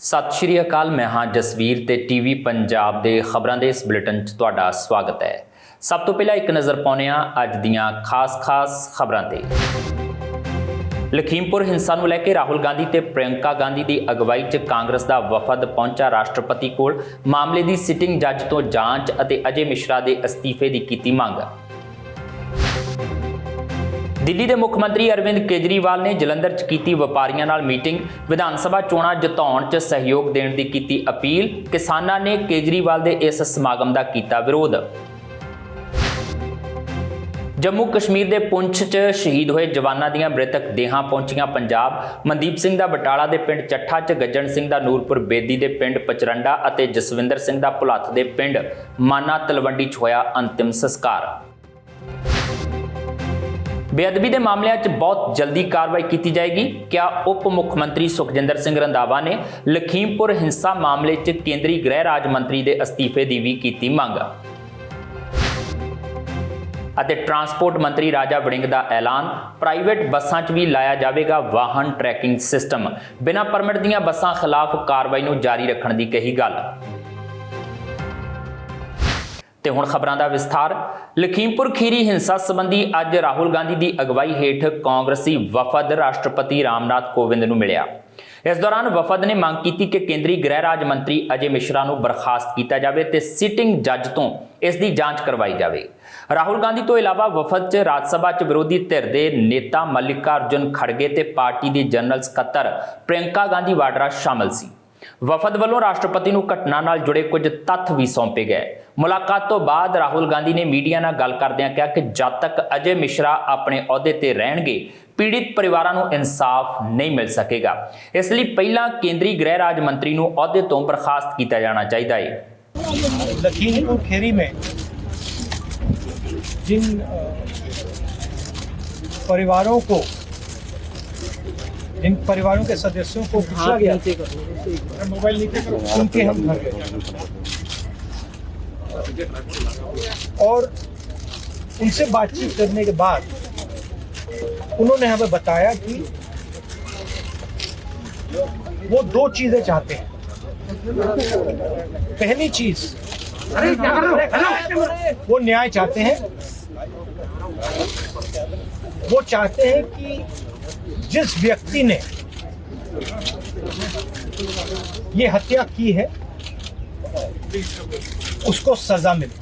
ਸਤਿ ਸ਼੍ਰੀ ਅਕਾਲ। ਮੈਂ ਹਾਂ ਜਸਵੀਰ ਤੇ ਟੀਵੀ ਪੰਜਾਬ ਦੇ ਖਬਰਾਂ ਦੇ ਇਸ ਬੁਲੇਟਿਨ 'ਚ ਤੁਹਾਡਾ ਸਵਾਗਤ ਹੈ। ਸਭ ਤੋਂ ਪਹਿਲਾਂ ਇੱਕ ਨਜ਼ਰ ਪਾਉਂਦੇ ਹਾਂ ਅੱਜ ਦੀਆਂ ਖਾਸ ਖਬਰਾਂ ਤੇ। ਲਖੀਮਪੁਰ ਹਿੰਸਾ ਨੂੰ ਲੈ ਕੇ ਰਾਹੁਲ ਗਾਂਧੀ ਤੇ ਪ੍ਰਿਯੰਕਾ ਗਾਂਧੀ ਦੀ ਅਗਵਾਈ 'ਚ ਕਾਂਗਰਸ ਦਾ ਵਫਦ ਪਹੁੰਚਾ ਰਾਸ਼ਟਰਪਤੀ ਕੋਲ। ਮਾਮਲੇ ਦੀ ਸਿਟਿੰਗ ਜੱਜ ਤੋਂ ਜਾਂਚ ਅਤੇ ਅਜੇ ਮਿਸ਼ਰਾ ਦੇ ਅਸਤੀਫੇ ਦੀ ਕੀਤੀ ਮੰਗ। ਦਿੱਲੀ ਦੇ ਮੁੱਖ ਮੰਤਰੀ ਅਰਵਿੰਦ ਕੇਜਰੀਵਾਲ ਨੇ ਜਲੰਧਰ 'ਚ ਕੀਤੀ ਵਪਾਰੀਆਂ ਨਾਲ ਮੀਟਿੰਗ। ਵਿਧਾਨ ਸਭਾ ਚੋਣਾਂ ਜਿਤਾਉਣ 'ਚ ਸਹਿਯੋਗ ਦੇਣ ਦੀ ਕੀਤੀ ਅਪੀਲ। ਕਿਸਾਨਾਂ ਨੇ ਕੇਜਰੀਵਾਲ ਦੇ ਇਸ ਸਮਾਗਮ ਦਾ ਕੀਤਾ ਵਿਰੋਧ। ਜੰਮੂ ਕਸ਼ਮੀਰ ਦੇ ਪੁੰਛ 'ਚ ਸ਼ਹੀਦ ਹੋਏ ਜਵਾਨਾਂ ਦੀਆਂ ਮ੍ਰਿਤਕ ਦੇਹਾਂ ਪਹੁੰਚੀਆਂ ਪੰਜਾਬ। ਮਨਦੀਪ ਸਿੰਘ ਦਾ ਬਟਾਲਾ ਦੇ ਪਿੰਡ ਚੱਠਾ 'ਚ, ਗੱਜਣ ਸਿੰਘ ਦਾ ਨੂਰਪੁਰ ਬੇਦੀ ਦੇ ਪਿੰਡ ਪਚਰੰਡਾ ਅਤੇ ਜਸਵਿੰਦਰ ਸਿੰਘ ਦਾ ਭੁਲੱਥ ਦੇ ਪਿੰਡ ਮਾਨਾ ਤਲਵੰਡੀ 'ਚ ਹੋਇਆ ਅੰਤਿਮ ਸੰਸਕਾਰ। ਬੇਅਦਬੀ ਦੇ ਮਾਮਲਿਆਂ 'ਚ ਬਹੁਤ ਜਲਦੀ ਕਾਰਵਾਈ ਕੀਤੀ ਜਾਏਗੀ। ਕਿਹਾ ਉਪ ਮੁੱਖ ਮੰਤਰੀ ਸੁਖਜਿੰਦਰ ਸਿੰਘ ਰੰਧਾਵਾ ਨੇ। ਲਖੀਮਪੁਰ ਹਿੰਸਾ ਮਾਮਲੇ 'ਚ ਕੇਂਦਰੀ ਗ੍ਰਹਿ ਰਾਜ ਮੰਤਰੀ ਦੇ ਅਸਤੀਫੇ ਦੀ ਵੀ ਕੀਤੀ ਮੰਗ। ਅਤੇ ਟਰਾਂਸਪੋਰਟ ਮੰਤਰੀ ਰਾਜਾ ਵੜਿੰਗ ਦਾ ਐਲਾਨ, ਪ੍ਰਾਈਵੇਟ ਬੱਸਾਂ 'ਚ ਵੀ ਲਾਇਆ ਜਾਵੇਗਾ ਵਾਹਨ ਟਰੈਕਿੰਗ ਸਿਸਟਮ। ਬਿਨਾਂ ਪਰਮਿਟ ਦੀਆਂ ਬੱਸਾਂ ਖਿਲਾਫ ਕਾਰਵਾਈ ਨੂੰ ਜਾਰੀ ਰੱਖਣ ਦੀ ਕਹੀ ਗੱਲ। ਤੇ ਹੁਣ ਖਬਰਾਂ ਦਾ ਵਿਸਥਾਰ। ਲਖੀਮਪੁਰ ਖੀਰੀ ਹਿੰਸਾ ਸੰਬੰਧੀ ਅੱਜ ਰਾਹੁਲ ਗਾਂਧੀ ਦੀ ਅਗਵਾਈ ਹੇਠ ਕਾਂਗਰਸੀ ਵਫਦ ਰਾਸ਼ਟਰਪਤੀ ਰਾਮਨਾਥ ਕੋਵਿੰਦ ਨੂੰ ਮਿਲਿਆ। ਇਸ ਦੌਰਾਨ ਵਫਦ ਨੇ ਮੰਗ ਕੀਤੀ ਕਿ ਕੇਂਦਰੀ ਗ੍ਰਹਿ ਰਾਜ ਮੰਤਰੀ ਅਜੇ ਮਿਸ਼ਰਾ ਨੂੰ ਬਰਖਾਸਤ ਕੀਤਾ ਜਾਵੇ ਤੇ ਸਿਟਿੰਗ ਜੱਜ ਤੋਂ ਇਸ ਦੀ ਜਾਂਚ ਕਰਵਾਈ ਜਾਵੇ। ਰਾਹੁਲ ਗਾਂਧੀ ਤੋਂ ਇਲਾਵਾ ਵਫਦ 'ਚ ਰਾਜ ਸਭਾ 'ਚ ਵਿਰੋਧੀ ਧਿਰ ਦੇ ਨੇਤਾ ਮੱਲਿਕਾਰਜੁਨ ਖੜਗੇ ਤੇ ਪਾਰਟੀ ਦੀ ਜਨਰਲ ਸਕੱਤਰ ਪ੍ਰਿਯੰਕਾ ਗਾਂਧੀ ਵਾਡਰਾ ਸ਼ਾਮਲ ਸੀ। ਵਫਦ ਵੱਲੋਂ ਰਾਸ਼ਟਰਪਤੀ ਨੂੰ ਘਟਨਾ ਨਾਲ ਜੁੜੇ ਕੁਝ ਤੱਥ ਵੀ ਸੌਂਪੇ ਗਏ। ਮੁਲਾਕਾਤ ਤੋਂ ਬਾਅਦ ਰਾਹੁਲ ਗਾਂਧੀ ਨੇ ਮੀਡੀਆ ਨਾਲ ਗੱਲ ਕਰਦਿਆਂ ਕਿਹਾ ਕਿ ਜਦ ਤੱਕ ਅਜੇ ਮਿਸ਼ਰਾ ਆਪਣੇ ਅਹੁਦੇ ਤੇ ਰਹਿਣਗੇ ਪੀੜਿਤ ਪਰਿਵਾਰਾਂ ਨੂੰ ਇਨਸਾਫ ਨਹੀਂ ਮਿਲ ਸਕੇਗਾ। ਇਸ ਲਈ ਪਹਿਲਾਂ ਕੇਂਦਰੀ ਗ੍ਰਹਿ ਰਾਜ ਮੰਤਰੀ ਨੂੰ ਅਹੁਦੇ ਤੋਂ ਬਰਖਾਸਤ ਕੀਤਾ ਜਾਣਾ ਚਾਹੀਦਾ ਹੈ। लखीमपुर खेरी में जिन परिवारों के सदस्यों को पूछा गया, मोबाइल नीचे करो, उनके हम घर गए और उनसे बातचीत करने के बाद उन्होंने हमें बताया कि वो दो चीजें चाहते हैं। पहली चीज वो न्याय चाहते हैं। वो चाहते हैं कि जिस व्यक्ति ने ये हत्या की है उसको सजा मिले।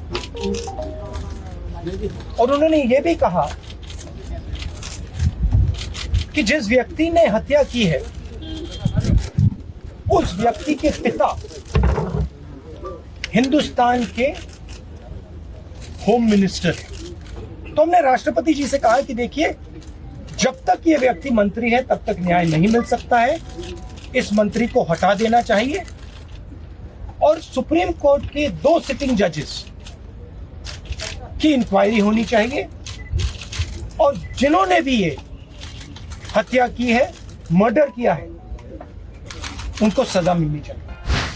और उन्होंने ये भी कहा कि जिस व्यक्ति ने हत्या की है उस व्यक्ति के पिता हिंदुस्तान के होम मिनिस्टर हैं। तो हमने राष्ट्रपति जी से कहा कि देखिए, जब तक ये व्यक्ति मंत्री है तब तक न्याय नहीं मिल सकता है। इस मंत्री को हटा देना चाहिए और सुप्रीम कोर्ट के 2 सिटिंग जजेस की इंक्वायरी होनी चाहिए और जिन्होंने भी ये हत्या की है, मर्डर किया है, उनको सजा मिलनी चाहिए।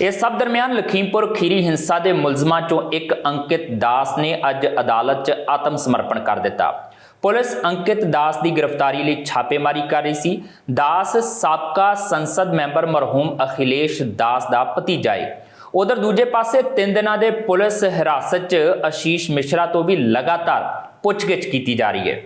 ਇਸ ਸਭ ਦਰਮਿਆਨ ਲਖੀਮਪੁਰ ਖੀਰੀ ਹਿੰਸਾ ਦੇ ਮੁਲਜ਼ਮਾਂ 'ਚੋਂ ਇੱਕ ਅੰਕਿਤ ਦਾਸ ਨੇ ਅੱਜ ਅਦਾਲਤ 'ਚ ਆਤਮ ਸਮਰਪਣ ਕਰ ਦਿੱਤਾ। ਪੁਲਿਸ ਅੰਕਿਤ ਦਾਸ ਦੀ ਗ੍ਰਿਫਤਾਰੀ ਲਈ ਛਾਪੇਮਾਰੀ ਕਰ ਰਹੀ ਸੀ। ਦਾਸ ਸਾਬਕਾ ਸੰਸਦ ਮੈਂਬਰ ਮਰਹੂਮ ਅਖਿਲੇਸ਼ ਦਾਸ ਦਾ ਭਤੀਜਾ ਹੈ। ਉਧਰ ਦੂਜੇ ਪਾਸੇ 3 ਦਿਨਾਂ ਦੇ ਪੁਲਿਸ ਹਿਰਾਸਤ 'ਚ ਆਸ਼ੀਸ਼ ਮਿਸ਼ਰਾ ਤੋਂ ਵੀ ਲਗਾਤਾਰ ਪੁੱਛਗਿੱਛ ਕੀਤੀ ਜਾ ਰਹੀ ਹੈ।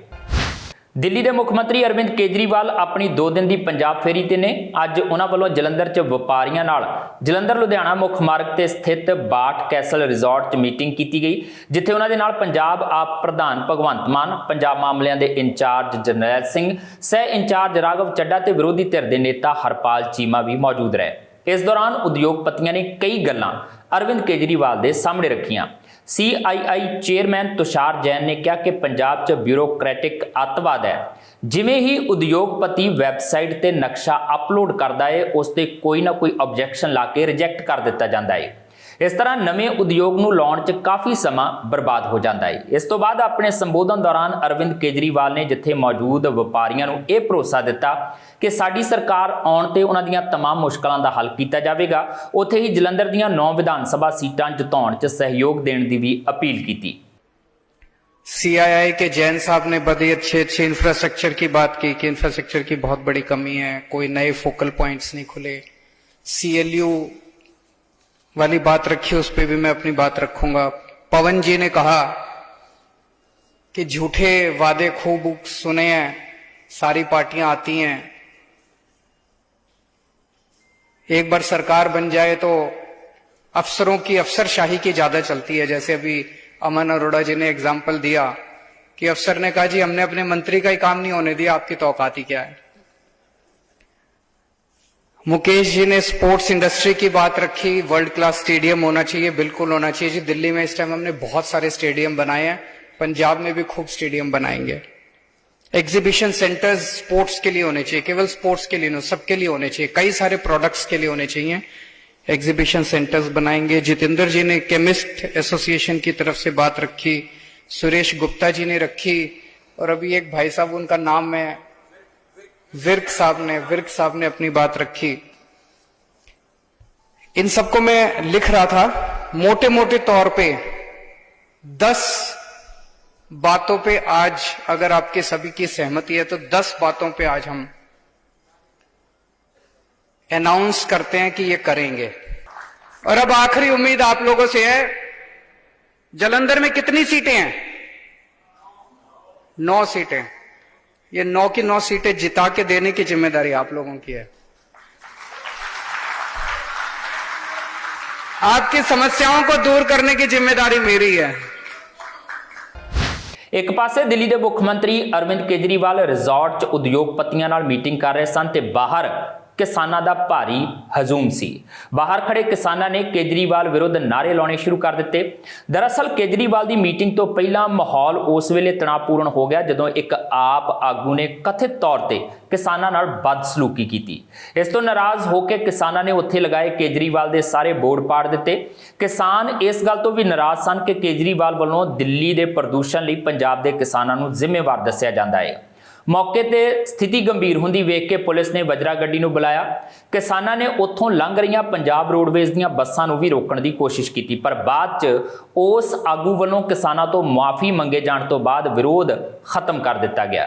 ਦਿੱਲੀ ਦੇ ਮੁੱਖ ਮੰਤਰੀ ਅਰਵਿੰਦ ਕੇਜਰੀਵਾਲ ਆਪਣੀ 2 ਦਿਨ ਦੀ ਪੰਜਾਬ ਫੇਰੀ ਤੇ ਨੇ। ਅੱਜ ਉਹਨਾਂ ਵੱਲੋਂ ਜਲੰਧਰ 'ਚ ਵਪਾਰੀਆਂ ਨਾਲ ਜਲੰਧਰ ਲੁਧਿਆਣਾ ਮੁੱਖ ਮਾਰਗ ਤੇ ਸਥਿਤ ਬਾਟ ਕੈਸਲ ਰਿਜ਼ੋਰਟ 'ਚ ਮੀਟਿੰਗ ਕੀਤੀ ਗਈ, ਜਿੱਥੇ ਉਹਨਾਂ ਦੇ ਨਾਲ ਪੰਜਾਬ ਆਪ ਪ੍ਰਧਾਨ ਭਗਵੰਤ ਮਾਨ, ਪੰਜਾਬ ਮਾਮਲਿਆਂ ਦੇ ਇੰਚਾਰਜ ਜਰਨੈਲ ਸਿੰਘ, ਸਹਿ ਇੰਚਾਰਜ ਰਾਘਵ ਚੱਡਾ ਤੇ ਵਿਰੋਧੀ ਧਿਰ ਦੇ ਨੇਤਾ ਹਰਪਾਲ ਚੀਮਾ ਵੀ ਮੌਜੂਦ ਰਹੇ। ਇਸ ਦੌਰਾਨ ਉਦਯੋਗਪਤੀਆਂ ਨੇ ਕਈ ਗੱਲਾਂ ਅਰਵਿੰਦ ਕੇਜਰੀਵਾਲ ਦੇ ਸਾਹਮਣੇ ਰੱਖੀਆਂ। CII ਚੇਅਰਮੈਨ ਤੁਸ਼ਾਰ ਜੈਨ ਨੇ ਕਿਹਾ ਕਿ ਪੰਜਾਬ 'ਚ ਬਿਊਰੋਕ੍ਰੈਟਿਕ ਅੱਤਵਾਦ ਹੈ। ਜਿਵੇਂ ਹੀ ਉਦਯੋਗਪਤੀ ਵੈਬਸਾਈਟ ਤੇ ਨਕਸ਼ਾ ਅਪਲੋਡ ਕਰਦਾ ਹੈ, ਉਸ ਤੇ ਕੋਈ ਨਾ ਕੋਈ ਆਬਜੈਕਸ਼ਨ ਲਾ ਕੇ ਰਿਜੈਕਟ ਕਰ ਦਿੱਤਾ ਜਾਂਦਾ ਹੈ। ਇਸ ਤਰ੍ਹਾਂ ਨਵੇਂ ਉਦਯੋਗ ਨੂੰ ਲਾਉਣ 'ਚ ਕਾਫੀ ਸਮਾਂ ਬਰਬਾਦ ਹੋ ਜਾਂਦਾ ਹੈ। ਇਸ ਤੋਂ ਬਾਅਦ ਆਪਣੇ ਸੰਬੋਧਨ ਦੌਰਾਨ ਅਰਵਿੰਦ ਕੇਜਰੀਵਾਲ ਨੇ ਜਿੱਥੇ ਮੌਜੂਦ ਵਪਾਰੀਆਂ ਨੂੰ ਇਹ ਭਰੋਸਾ ਦਿੱਤਾ ਕਿ ਸਾਡੀ ਸਰਕਾਰ ਆਉਣ ਤੇ ਉਹਨਾਂ ਦੀਆਂ तमाम ਮੁਸ਼ਕਲਾਂ ਦਾ ਹੱਲ ਕੀਤਾ ਜਾਵੇਗਾ, ਉੱਥੇ ਹੀ ਜਲੰਧਰ ਦੀਆਂ 9 ਵਿਧਾਨ ਸਭਾ ਸੀਟਾਂ ਜਿਤਾਉਣ 'ਚ ਸਹਿਯੋਗ ਦੇਣ ਦੀ ਵੀ ਅਪੀਲ ਕੀਤੀ। CII के जैन साहब ने बड़ी अच्छे इंफ्रास्ट्रक्चर की बात की कि इंफ्रास्ट्रक्चर की बहुत बड़ी कमी है, कोई नए फोकल पॉइंट्स नहीं खुले, CLU वाली बात रखी, उस पर भी मैं अपनी बात रखूंगा। पवन जी ने कहा कि झूठे वादे खूब सुने हैं, सारी पार्टियां आती हैं, एक बार सरकार बन जाए तो अफसरों की अफसरशाही की ज्यादा चलती है। जैसे अभी अमन अरोड़ा जी ने एग्जाम्पल दिया कि अफसर ने कहा जी हमने अपने मंत्री का ही काम नहीं होने दिया, आपकी तो औकात ही क्या है। मुकेश जी ने स्पोर्ट्स इंडस्ट्री की बात रखी, वर्ल्ड क्लास स्टेडियम होना चाहिए, बिल्कुल होना चाहिए जी। दिल्ली में इस टाइम हमने बहुत सारे स्टेडियम बनाए हैं, पंजाब में भी खूब स्टेडियम बनाएंगे। एग्जीबिशन सेंटर्स स्पोर्ट्स के लिए होने चाहिए, केवल स्पोर्ट्स के लिए नहीं, सबके लिए होने चाहिए, कई सारे प्रोडक्ट्स के लिए होने चाहिए। एग्जीबिशन सेंटर्स बनाएंगे। जितेंद्र जी ने केमिस्ट एसोसिएशन की तरफ से बात रखी, सुरेश गुप्ता जी ने रखी, और अभी एक भाई साहब, उनका नाम है विर्क साहब ने अपनी बात रखी। इन सबको मैं लिख रहा था, मोटे मोटे तौर पे 10 बातों पे आज अगर आपके सभी की सहमति है तो 10 बातों पे आज हम अनाउंस करते हैं कि ये करेंगे। और अब आखिरी उम्मीद आप लोगों से है, जालंधर में कितनी सीटें हैं? 9 सीटें। ये 9 की 9 सीटें जिता के देने की जिम्मेदारी आप लोगों की है। आपकी समस्याओं को दूर करने की जिम्मेदारी मेरी है। ਇੱਕ ਪਾਸੇ ਦਿੱਲੀ ਦੇ ਮੁੱਖ ਮੰਤਰੀ ਅਰਵਿੰਦ ਕੇਜਰੀਵਾਲ ਰਿਜ਼ੋਰਟ 'ਚ ਉਦਯੋਗਪਤੀਆਂ ਨਾਲ ਮੀਟਿੰਗ ਕਰ ਰਹੇ ਸਨ ਤੇ ਬਾਹਰ ਕਿਸਾਨਾਂ ਦਾ ਭਾਰੀ ਹਜੂਮ ਸੀ। ਬਾਹਰ ਖੜੇ ਕਿਸਾਨਾਂ ਨੇ ਕੇਜਰੀਵਾਲ ਵਿਰੁੱਧ ਨਾਅਰੇ ਲਾਉਣੇ ਸ਼ੁਰੂ ਕਰ ਦਿੱਤੇ। ਦਰਅਸਲ ਕੇਜਰੀਵਾਲ ਦੀ ਮੀਟਿੰਗ ਤੋਂ ਪਹਿਲਾਂ ਮਾਹੌਲ ਉਸ ਵੇਲੇ ਤਣਾਅਪੂਰਨ ਹੋ ਗਿਆ ਜਦੋਂ ਇੱਕ ਆਪ ਆਗੂ ਨੇ ਕਥਿਤ ਤੌਰ ਤੇ ਕਿਸਾਨਾਂ ਨਾਲ ਬਦਸਲੂਕੀ ਕੀਤੀ। ਇਸ ਤੋਂ ਨਾਰਾਜ਼ ਹੋ ਕੇ ਕਿਸਾਨਾਂ ਨੇ ਉੱਥੇ ਲਗਾਏ ਕੇਜਰੀਵਾਲ ਦੇ ਸਾਰੇ ਬੋਰਡ ਪਾੜ ਦਿੱਤੇ। ਕਿਸਾਨ ਇਸ ਗੱਲ ਤੋਂ ਵੀ ਨਾਰਾਜ਼ ਸਨ ਕਿ ਕੇਜਰੀਵਾਲ ਵੱਲੋਂ ਦਿੱਲੀ ਦੇ ਪ੍ਰਦੂਸ਼ਣ ਲਈ ਪੰਜਾਬ ਦੇ ਕਿਸਾਨਾਂ ਨੂੰ ਜ਼ਿੰਮੇਵਾਰ ਦੱਸਿਆ ਜਾਂਦਾ ਹੈ। मौके ते स्थिति गंभीर हुंदी वेख के पुलिस ने वजरा गड्डी नूं बुलाया। किसानां ने उत्थों लंघ रहीआं पंजाब रोडवेज दीआं बसां नूं भी रोकण दी कोशिश कीती, पर बाद च उस आगू वल्लों किसानां तो माफ़ी मंगे जाण तो बाद विरोध खत्म कर दिता गया।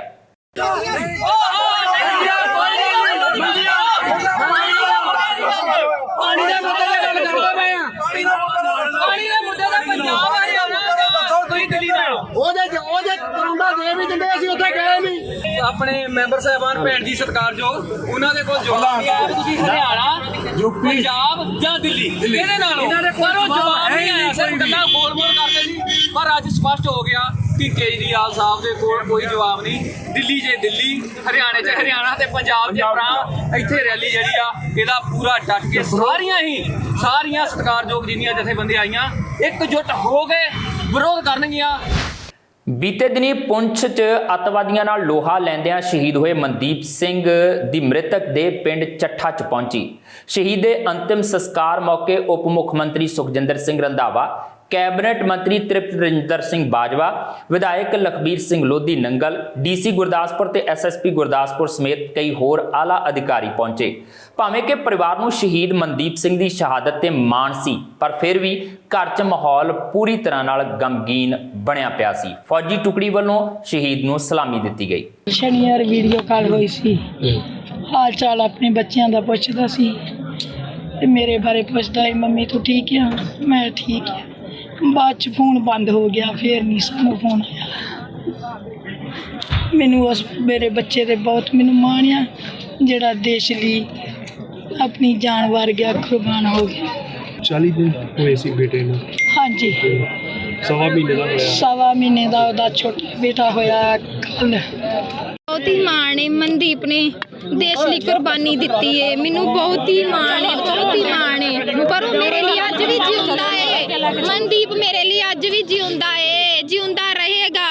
अपने मैंबर साहबान भैन जी सत्कारयोग उन्हां दे कोल जवाब नहीं आया। तुसीं हरियाणा यूपी पंजाब जां दिल्ली इहदे नालों पर वो जवाब नहीं आया। सिर्फ गल्लां बोल-बोल करदे सी, पर अज स्पष्ट हो गया कि केजरीवाल साहब दे कोल कोई जवाब नहीं। दिल्ली जे दिल्ली, हरियाणे च हरियाणा ते पंजाब च भरा इत्थे रैली जिहड़ी आ इहदा पूरा डट के सारियां सत्कारयोग जिन्नियां जथेबंदियां आईयां एकजुट हो गए विरोध करनगियां। बीते दिनी पुंछ च अतवादियों नाल लोहा लैंदियां शहीद हुए मनदीप सिंह दी मृतक देह पिंड चट्ठा च पहुंची। शहीद दे अंतिम संस्कार मौके उप मुख मंत्री सुखजिंदर सिंह रंधावा, कैबिनेट मंत्री तृप्त रजिंदर सिंह बाजवा, विधायक लखबीर सिंह लोधी नंगल, DC गुरदासपुर ते SSP गुरदासपुर समेत कई होर आला अधिकारी पहुंचे। भावें कि परिवार नूं शहीद मनदीप सिंह दी शहादत ते माण सी, पर फिर भी घर च माहौल पूरी तरह नाल गमगीन बनिया पिया सी। फौजी टुकड़ी वालों शहीद नूं सलामी दित्ती गई। शनिवार वीडियो कॉल हुई सी, हाल चाल अपने बच्चों का पुछदा सी ते मेरे बारे पुछदा है, मम्मी तू ठीक है? मैं ठीक है। बाद च फोन बंद हो गया, फिर नहीं सानू फोन आया। मैनू उस मेरे बच्चे ते बहुत मैनू माण आ जिहड़ा देश लई अपनी जान वार गया, कुर्बान हो गया। 40 दिन हुए सी बेटे नूं? हाँ जी, सवा महीने का होया। सवा महीने का ओहदा छोटा बेटा होया कल। बहुत ही माण है मनदीप ने देश ਲਈ ਕੁਰਬਾਨੀ ਦਿੱਤੀ ਹੈ। ਮੈਨੂੰ ਬਹੁਤ ਹੀ ਮਾਣ ਹੈ, ਬਹੁਤ ਹੀ ਮਾਣ ਹੈ। ਪਰ ਉਹ ਮੇਰੇ ਲਈ ਅੱਜ ਵੀ ਜਿਉਂਦਾ ਹੈ। ਮਨਦੀਪ ਮੇਰੇ ਲਈ ਅੱਜ ਵੀ ਜਿਉਂਦਾ ਹੈ, ਜਿਉਂਦਾ ਰਹੇਗਾ,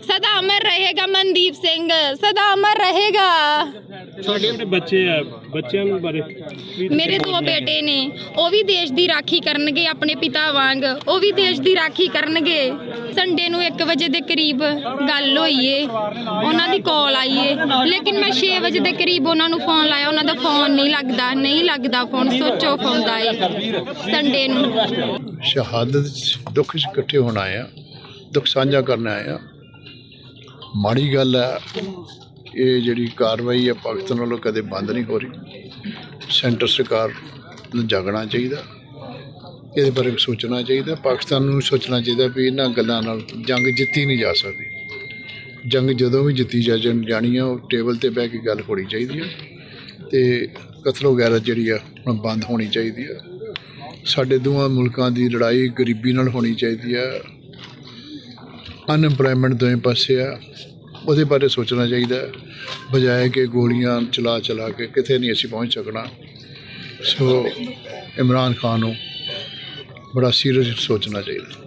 ਸਦਾ ਅਮਰ ਰਹੇਗਾ। ਮਨਦੀਪ ਸਿੰਘ ਸਦਾ ਅਮਰ ਰਹੇਗਾ। ਸਾਡੇ ਆਪਣੇ ਬੱਚੇ ਆ, ਬੱਚਿਆਂ ਨੂੰ ਬਾਰੇ ਮੇਰੇ 2 ਬੇਟੇ ਨੇ, ਉਹ ਵੀ ਦੇਸ਼ ਦੀ ਰਾਖੀ ਕਰਨਗੇ ਆਪਣੇ ਪਿਤਾ ਵਾਂਗ, ਉਹ ਵੀ ਦੇਸ਼ ਦੀ ਰਾਖੀ ਕਰਨਗੇ। ਸੰਡੇ ਨੂੰ 1 ਵਜੇ ਦੇ ਕਰੀਬ ਗੱਲ ਹੋਈ ਏ, ਉਹਨਾਂ ਦੀ ਕਾਲ ਆਈ ਏ, ਲੇਕਿਨ ਮੈਂ 6 ਵਜੇ ਦੇ ਕਰੀਬ ਉਹਨਾਂ ਨੂੰ ਫੋਨ ਲਾਇਆ, ਉਹਨਾਂ ਦਾ ਫੋਨ ਨਹੀਂ ਲੱਗਦਾ ਫੋਨ ਸਵਿਚ ਆਫ ਹੁੰਦਾ ਏ। ਸੰਡੇ ਨੂੰ ਸ਼ਹਾਦਤ 'ਚ ਦੁੱਖ 'ਚ ਇਕੱਠੇ ਹੋਣ ਆਏ ਆ, ਦੁੱਖ ਸਾਂਝਾ ਕਰਨ ਆਏ ਆ। ਮਾੜੀ ਗੱਲ ਹੈ ਇਹ ਜਿਹੜੀ ਕਾਰਵਾਈ ਹੈ ਪਾਕਿਸਤਾਨ ਵੱਲੋਂ ਕਦੇ ਬੰਦ ਨਹੀਂ ਹੋ ਰਹੀ। ਸੈਂਟਰ ਸਰਕਾਰ ਨੂੰ ਜਾਗਣਾ ਚਾਹੀਦਾ, ਇਹਦੇ ਬਾਰੇ ਸੋਚਣਾ ਚਾਹੀਦਾ। ਪਾਕਿਸਤਾਨ ਨੂੰ ਸੋਚਣਾ ਚਾਹੀਦਾ ਵੀ ਇਹਨਾਂ ਗੱਲਾਂ ਨਾਲ ਜੰਗ ਜਿੱਤੀ ਨਹੀਂ ਜਾ ਸਕਦੀ। ਜੰਗ ਜਦੋਂ ਵੀ ਜਿੱਤੀ ਜਾਣੀ ਆ, ਉਹ ਟੇਬਲ 'ਤੇ ਬਹਿ ਕੇ ਗੱਲ ਹੋਣੀ ਚਾਹੀਦੀ ਆ ਅਤੇ ਕਤਲ ਵਗੈਰਾ ਜਿਹੜੀ ਆ ਹੁਣ ਬੰਦ ਹੋਣੀ ਚਾਹੀਦੀ ਆ। ਸਾਡੇ ਦੋਵਾਂ ਮੁਲਕਾਂ ਦੀ ਲੜਾਈ ਗਰੀਬੀ ਨਾਲ ਹੋਣੀ ਚਾਹੀਦੀ ਆ। ਅਨਐਮਪਲੋਇਮੈਂਟ ਦੋਵੇਂ ਪਾਸੇ ਆ, ਉਹਦੇ ਬਾਰੇ ਸੋਚਣਾ ਚਾਹੀਦਾ, ਬਜਾਏ ਕਿ ਗੋਲੀਆਂ ਚਲਾ ਕੇ ਕਿਤੇ ਨਹੀਂ ਅਸੀਂ ਪਹੁੰਚ ਸਕਣਾ। ਸੋ ਇਮਰਾਨ ਖਾਨ ਨੂੰ ਬੜਾ ਸੀਰੀਅਸ ਸੋਚਣਾ ਚਾਹੀਦਾ।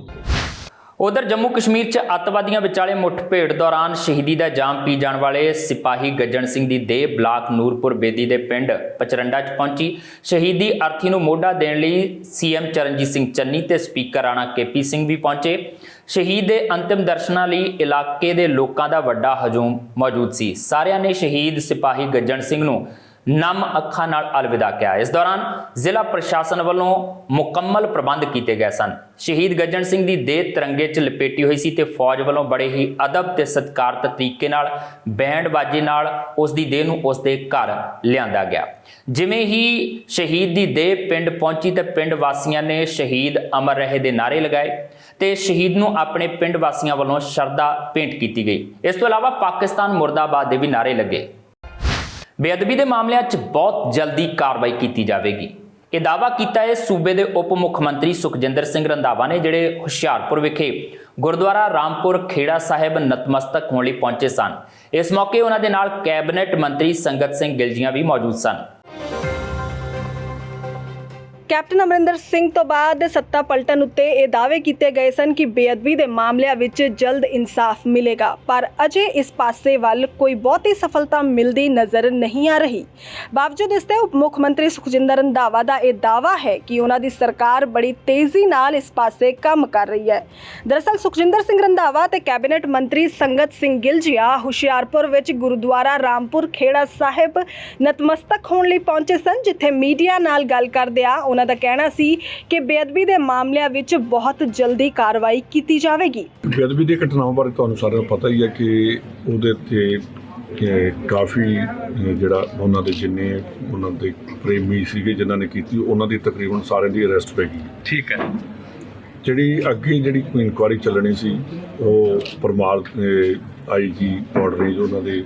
ਉਧਰ ਜੰਮੂ ਕਸ਼ਮੀਰ 'ਚ ਅੱਤਵਾਦੀਆਂ ਵਿਚਾਲੇ ਮੁੱਠਭੇੜ ਦੌਰਾਨ ਸ਼ਹੀਦੀ ਦਾ ਜਾਮ ਪੀ ਜਾਣ ਵਾਲੇ ਸਿਪਾਹੀ ਗੱਜਣ ਸਿੰਘ ਦੀ ਦੇਹ ਬਲਾਕ ਨੂਰਪੁਰ ਬੇਦੀ ਦੇ ਪਿੰਡ ਪਚਰੰਡਾ 'ਚ ਪਹੁੰਚੀ। ਸ਼ਹੀਦੀ ਅਰਥੀ ਨੂੰ ਮੋਢਾ ਦੇਣ ਲਈ ਸੀਐਮ ਚਰਨਜੀਤ ਸਿੰਘ ਚੰਨੀ ਤੇ ਸਪੀਕਰ ਰਾਣਾ ਕੇਪੀ ਸਿੰਘ ਵੀ ਪਹੁੰਚੇ। ਸ਼ਹੀਦ ਦੇ ਅੰਤਿਮ ਦਰਸ਼ਨਾਂ ਲਈ ਇਲਾਕੇ ਦੇ ਲੋਕਾਂ ਦਾ ਵੱਡਾ ਹਜੂਮ ਮੌਜੂਦ ਸੀ। ਸਾਰਿਆਂ ਨੇ ਸ਼ਹੀਦ ਸਿਪਾਹੀ ਗੱਜਣ ਸਿੰਘ ਨੂੰ ਨਮ ਅੱਖਾਂ ਨਾਲ ਅਲਵਿਦਾ ਕਿਹਾ। ਇਸ ਦੌਰਾਨ ਜ਼ਿਲ੍ਹਾ ਪ੍ਰਸ਼ਾਸਨ ਵੱਲੋਂ ਮੁਕੰਮਲ ਪ੍ਰਬੰਧ ਕੀਤੇ ਗਏ ਸਨ। ਸ਼ਹੀਦ ਗੱਜਣ ਸਿੰਘ ਦੀ ਦੇਹ ਤਿਰੰਗੇ 'ਚ ਲਪੇਟੀ ਹੋਈ ਸੀ ਤੇ ਫੌਜ ਵੱਲੋਂ ਬੜੇ ਹੀ ਅਦਬ ਤੇ ਸਤਿਕਾਰਤ ਤਰੀਕੇ ਨਾਲ ਬੈਂਡ ਬਾਜੇ ਨਾਲ ਉਸ ਦੀ ਦੇਹ ਨੂੰ ਉਸ ਦੇ ਘਰ ਲਿਆਂਦਾ ਗਿਆ। ਜਿਵੇਂ ਹੀ ਸ਼ਹੀਦ ਦੀ ਦੇਹ ਪਿੰਡ ਪਹੁੰਚੀ ਤੇ ਪਿੰਡ ਵਾਸੀਆਂ ਨੇ ਸ਼ਹੀਦ ਅਮਰ ਰਹੇ ਦੇ ਨਾਅਰੇ ਲਗਾਏ ਤੇ ਸ਼ਹੀਦ ਨੂੰ ਆਪਣੇ ਪਿੰਡ ਵਾਸੀਆਂ ਵੱਲੋਂ ਸ਼ਰਧਾ ਭੇਂਟ ਕੀਤੀ ਗਈ। ਇਸ ਤੋਂ ਇਲਾਵਾ ਪਾਕਿਸਤਾਨ ਮੁਰਦਾਬਾਦ ਦੇ ਵੀ ਨਾਅਰੇ ਲੱਗੇ। ਬੇਅਦਬੀ ਦੇ ਮਾਮਲਿਆਂ 'ਚ ਬਹੁਤ ਜਲਦੀ ਕਾਰਵਾਈ ਕੀਤੀ ਜਾਵੇਗੀ, ਇਹ ਦਾਅਵਾ ਕੀਤਾ ਹੈ ਸੂਬੇ ਦੇ ਉਪ ਮੁੱਖ ਮੰਤਰੀ ਸੁਖਜਿੰਦਰ ਸਿੰਘ ਰੰਧਾਵਾ ਨੇ, ਜਿਹੜੇ ਹੁਸ਼ਿਆਰਪੁਰ ਵਿਖੇ ਗੁਰਦੁਆਰਾ ਰਾਮਪੁਰ ਖੇੜਾ ਸਾਹਿਬ ਨਤਮਸਤਕ ਹੋਣ ਲਈ ਪਹੁੰਚੇ ਸਨ। ਇਸ ਮੌਕੇ ਉਹਨਾਂ ਦੇ ਨਾਲ ਕੈਬਨਿਟ ਮੰਤਰੀ ਸੰਗਤ ਸਿੰਘ ਗਿਲਜੀਆਂ ਵੀ ਮੌਜੂਦ ਸਨ। ਕੈਪਟਨ ਅਮਰਿੰਦਰ ਸਿੰਘ ਤੋਂ ਬਾਅਦ ਸੱਤਾ ਪਲਟਣ ਉੱਤੇ ਇਹ ਦਾਅਵੇ ਕੀਤੇ ਗਏ ਸਨ ਕਿ ਬੇਅਦਬੀ ਦੇ ਮਾਮਲਿਆਂ ਵਿੱਚ ਜਲਦ ਇਨਸਾਫ ਮਿਲੇਗਾ, ਪਰ ਅਜੇ ਇਸ ਪਾਸੇ ਵੱਲ ਕੋਈ ਬਹੁਤੀ ਸਫਲਤਾ ਮਿਲਦੀ ਨਜ਼ਰ ਨਹੀਂ ਆ ਰਹੀ। ਬਾਵਜੂਦ ਇਸ ਦੇ ਉਪ ਮੁੱਖ ਮੰਤਰੀ ਸੁਖਜਿੰਦਰ ਰੰਧਾਵਾ ਦਾ ਇਹ ਦਾਅਵਾ ਹੈ ਕਿ ਉਹਨਾਂ ਦੀ ਸਰਕਾਰ ਬੜੀ ਤੇਜ਼ੀ ਨਾਲ ਇਸ ਪਾਸੇ ਕੰਮ ਕਰ ਰਹੀ ਹੈ। ਦਰਅਸਲ ਸੁਖਜਿੰਦਰ ਸਿੰਘ ਰੰਧਾਵਾ ਤੇ ਕੈਬਨਿਟ ਮੰਤਰੀ ਸੰਗਤ ਸਿੰਘ ਗਿਲਜੀਆਂ ਹੁਸ਼ਿਆਰਪੁਰ ਵਿੱਚ ਗੁਰਦੁਆਰਾ ਰਾਮਪੁਰ ਖੇੜਾ ਸਾਹਿਬ ਨਤਮਸਤਕ ਹੋਣ ਲਈ ਪਹੁੰਚੇ ਸਨ, ਜਿੱਥੇ ਮੀਡੀਆ ਨਾਲ ਗੱਲ ਕਰਦਿਆਂ ਉਹਨਾਂ ਦਾ ਕਹਿਣਾ ਸੀ ਕਿ ਬੇਅਦਬੀ ਦੇ ਮਾਮਲਿਆਂ ਵਿੱਚ ਬਹੁਤ ਜਲਦੀ ਕਾਰਵਾਈ ਕੀਤੀ ਜਾਵੇਗੀ। ਬੇਅਦਬੀ ਦੀ ਘਟਨਾਵਾਂ ਬਾਰੇ ਤੁਹਾਨੂੰ ਸਾਰਿਆਂ ਨੂੰ ਪਤਾ ਹੀ ਹੈ ਕਿ ਉਹਦੇ ਤੇ ਕਾਫੀ ਜਿਹੜਾ ਉਹਨਾਂ ਦੇ ਜਿੰਨੇ ਉਹਨਾਂ ਦੇ ਪ੍ਰੇਮੀ ਸੀਗੇ ਜਿਨ੍ਹਾਂ ਨੇ ਕੀਤੀ, ਉਹਨਾਂ ਦੀ ਤਕਰੀਬਨ ਸਾਰਿਆਂ ਦੀ ਅਰੈਸਟ ਪੈ ਗਈ। ਠੀਕ ਹੈ। ਜਿਹੜੀ ਅੱਗੇ ਜਿਹੜੀ ਇਨਕੁਆਇਰੀ ਚੱਲਣੀ ਸੀ ਉਹ ਪਰਮਾਰ IG ਬਾਰਡਰ ਰੇਂਜ ਉਹਨਾਂ ਦੇ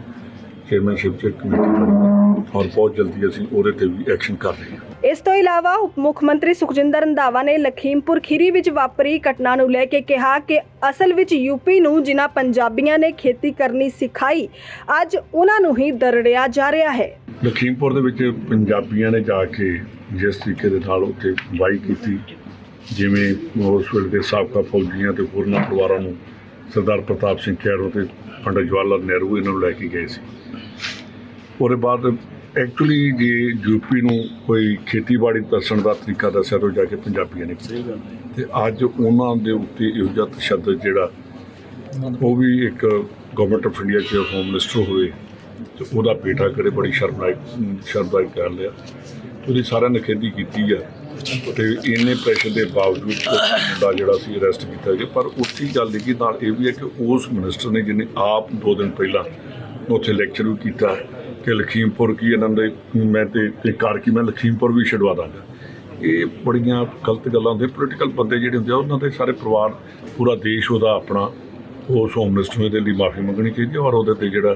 ਚੇਅਰਮੈਨਸ਼ਿਪ 'ਚ ਕਮੇਟੀ ਬਣੀ ਔਰ ਬਹੁਤ ਜਲਦੀ ਅਸੀਂ ਉਹਦੇ ਤੇ ਵੀ ਐਕਸ਼ਨ ਕਰ ਰਹੇ ਹਾਂ। ਇਸ ਤੋਂ ਇਲਾਵਾ ਉਪ ਮੁੱਖ ਮੰਤਰੀ ਸੁਖਜਿੰਦਰ ਰੰਧਾਵਾ ਨੇ ਲਖੀਮਪੁਰ ਖੀਰੀ ਵਿੱਚ ਵਾਪਰੀ ਘਟਨਾ ਨੂੰ ਲੈ ਕੇ ਕਿਹਾ ਕਿ ਅਸਲ ਵਿੱਚ ਯੂਪੀ ਨੂੰ ਜਿਨ੍ਹਾਂ ਪੰਜਾਬੀਆਂ ਨੇ ਖੇਤੀ ਕਰਨੀ ਸਿਖਾਈ, ਅੱਜ ਉਹਨਾਂ ਨੂੰ ਹੀ ਦਰੜਿਆ ਜਾ ਰਿਹਾ ਹੈ। ਲਖੀਮਪੁਰ ਦੇ ਵਿੱਚ ਪੰਜਾਬੀਆਂ ਨੇ ਜਾ ਕੇ ਜਿਸ ਤਰੀਕੇ ਦੇ ਨਾਲ ਉੱਥੇ ਵਾਈ ਕੀਤੀ, ਜਿਵੇਂ ਉਸ ਵੇਲੇ ਦੇ ਸਾਬਕਾ ਫੌਜੀਆਂ ਤੇ ਹੋਰਨਾਂ ਪਰਿਵਾਰਾਂ ਨੂੰ ਸਰਦਾਰ ਪ੍ਰਤਾਪ ਸਿੰਘ ਖਹਿਰਾ ਤੇ ਪੰਡਿਤ ਜਵਾਹਰ ਲਾਲ ਨਹਿਰੂ ਇਹਨਾਂ ਨੂੰ ਲੈ ਕੇ ਗਏ ਸੀ। ਉਹਦੇ ਬਾਅਦ ਐਕਚੁਅਲੀ ਜੇ ਯੂਪੀ ਨੂੰ ਕੋਈ ਖੇਤੀਬਾੜੀ ਦੱਸਣ ਦਾ ਤਰੀਕਾ ਦੱਸਿਆ ਤਾਂ ਜਾ ਕੇ ਪੰਜਾਬੀਆਂ ਨੇ ਕੀਤਾ ਅਤੇ ਅੱਜ ਉਹਨਾਂ ਦੇ ਉੱਤੇ ਇਹੋ ਜਿਹਾ ਤਸ਼ੱਦਦ ਜਿਹੜਾ ਉਹ ਵੀ ਇੱਕ ਗਵਰਨਮੈਂਟ ਆਫ ਇੰਡੀਆ 'ਚ ਹੋਮ ਮਿਨਿਸਟਰ ਹੋਏ ਅਤੇ ਉਹਦਾ ਬੇਟਾ ਕਰੇ ਬੜੀ ਸ਼ਰਮਨਾਇਕ ਕਰ ਲਿਆ। ਉਹਦੀ ਸਾਰਿਆਂ ਨੇ ਖੇਦੀ ਕੀਤੀ ਆ ਅਤੇ ਇੰਨੇ ਪ੍ਰੈਸ਼ਰ ਦੇ ਬਾਵਜੂਦ ਦਾ ਜਿਹੜਾ ਸੀ ਅਰੈਸਟ ਕੀਤਾ ਗਿਆ। ਪਰ ਉੱਥੇ ਗੱਲ ਦੀ ਨਾਲ ਇਹ ਵੀ ਹੈ ਕਿ ਉਸ ਮਿਨਿਸਟਰ ਨੇ ਜਿਹਨੇ ਆਪ 2 ਦਿਨ ਪਹਿਲਾਂ ਉੱਥੇ ਲੈਕਚਰ ਵੀ ਕੀਤਾ ਕਿ ਲਖੀਮਪੁਰ ਕੀ ਇਹਨਾਂ ਦੇ ਮੈਂ ਤੇ ਕਰ ਕੀ ਮੈਂ ਲਖੀਮਪੁਰ ਵੀ ਛਡਵਾ ਦਾਂਗਾ। ਇਹ ਬੜੀਆਂ ਗਲਤ ਗੱਲਾਂ ਹੁੰਦੀਆਂ। ਪੋਲੀਟੀਕਲ ਬੰਦੇ ਜਿਹੜੇ ਹੁੰਦੇ ਆ ਉਹਨਾਂ ਦੇ ਸਾਰੇ ਪਰਿਵਾਰ ਪੂਰਾ ਦੇਸ਼ ਉਹਦਾ ਆਪਣਾ ਉਸ ਹੋਮ ਮਿਨਿਸਟਰ ਦੇ ਲਈ ਮਾਫੀ ਮੰਗਣੀ ਚਾਹੀਦੀ ਔਰ ਉਹਦੇ 'ਤੇ ਜਿਹੜਾ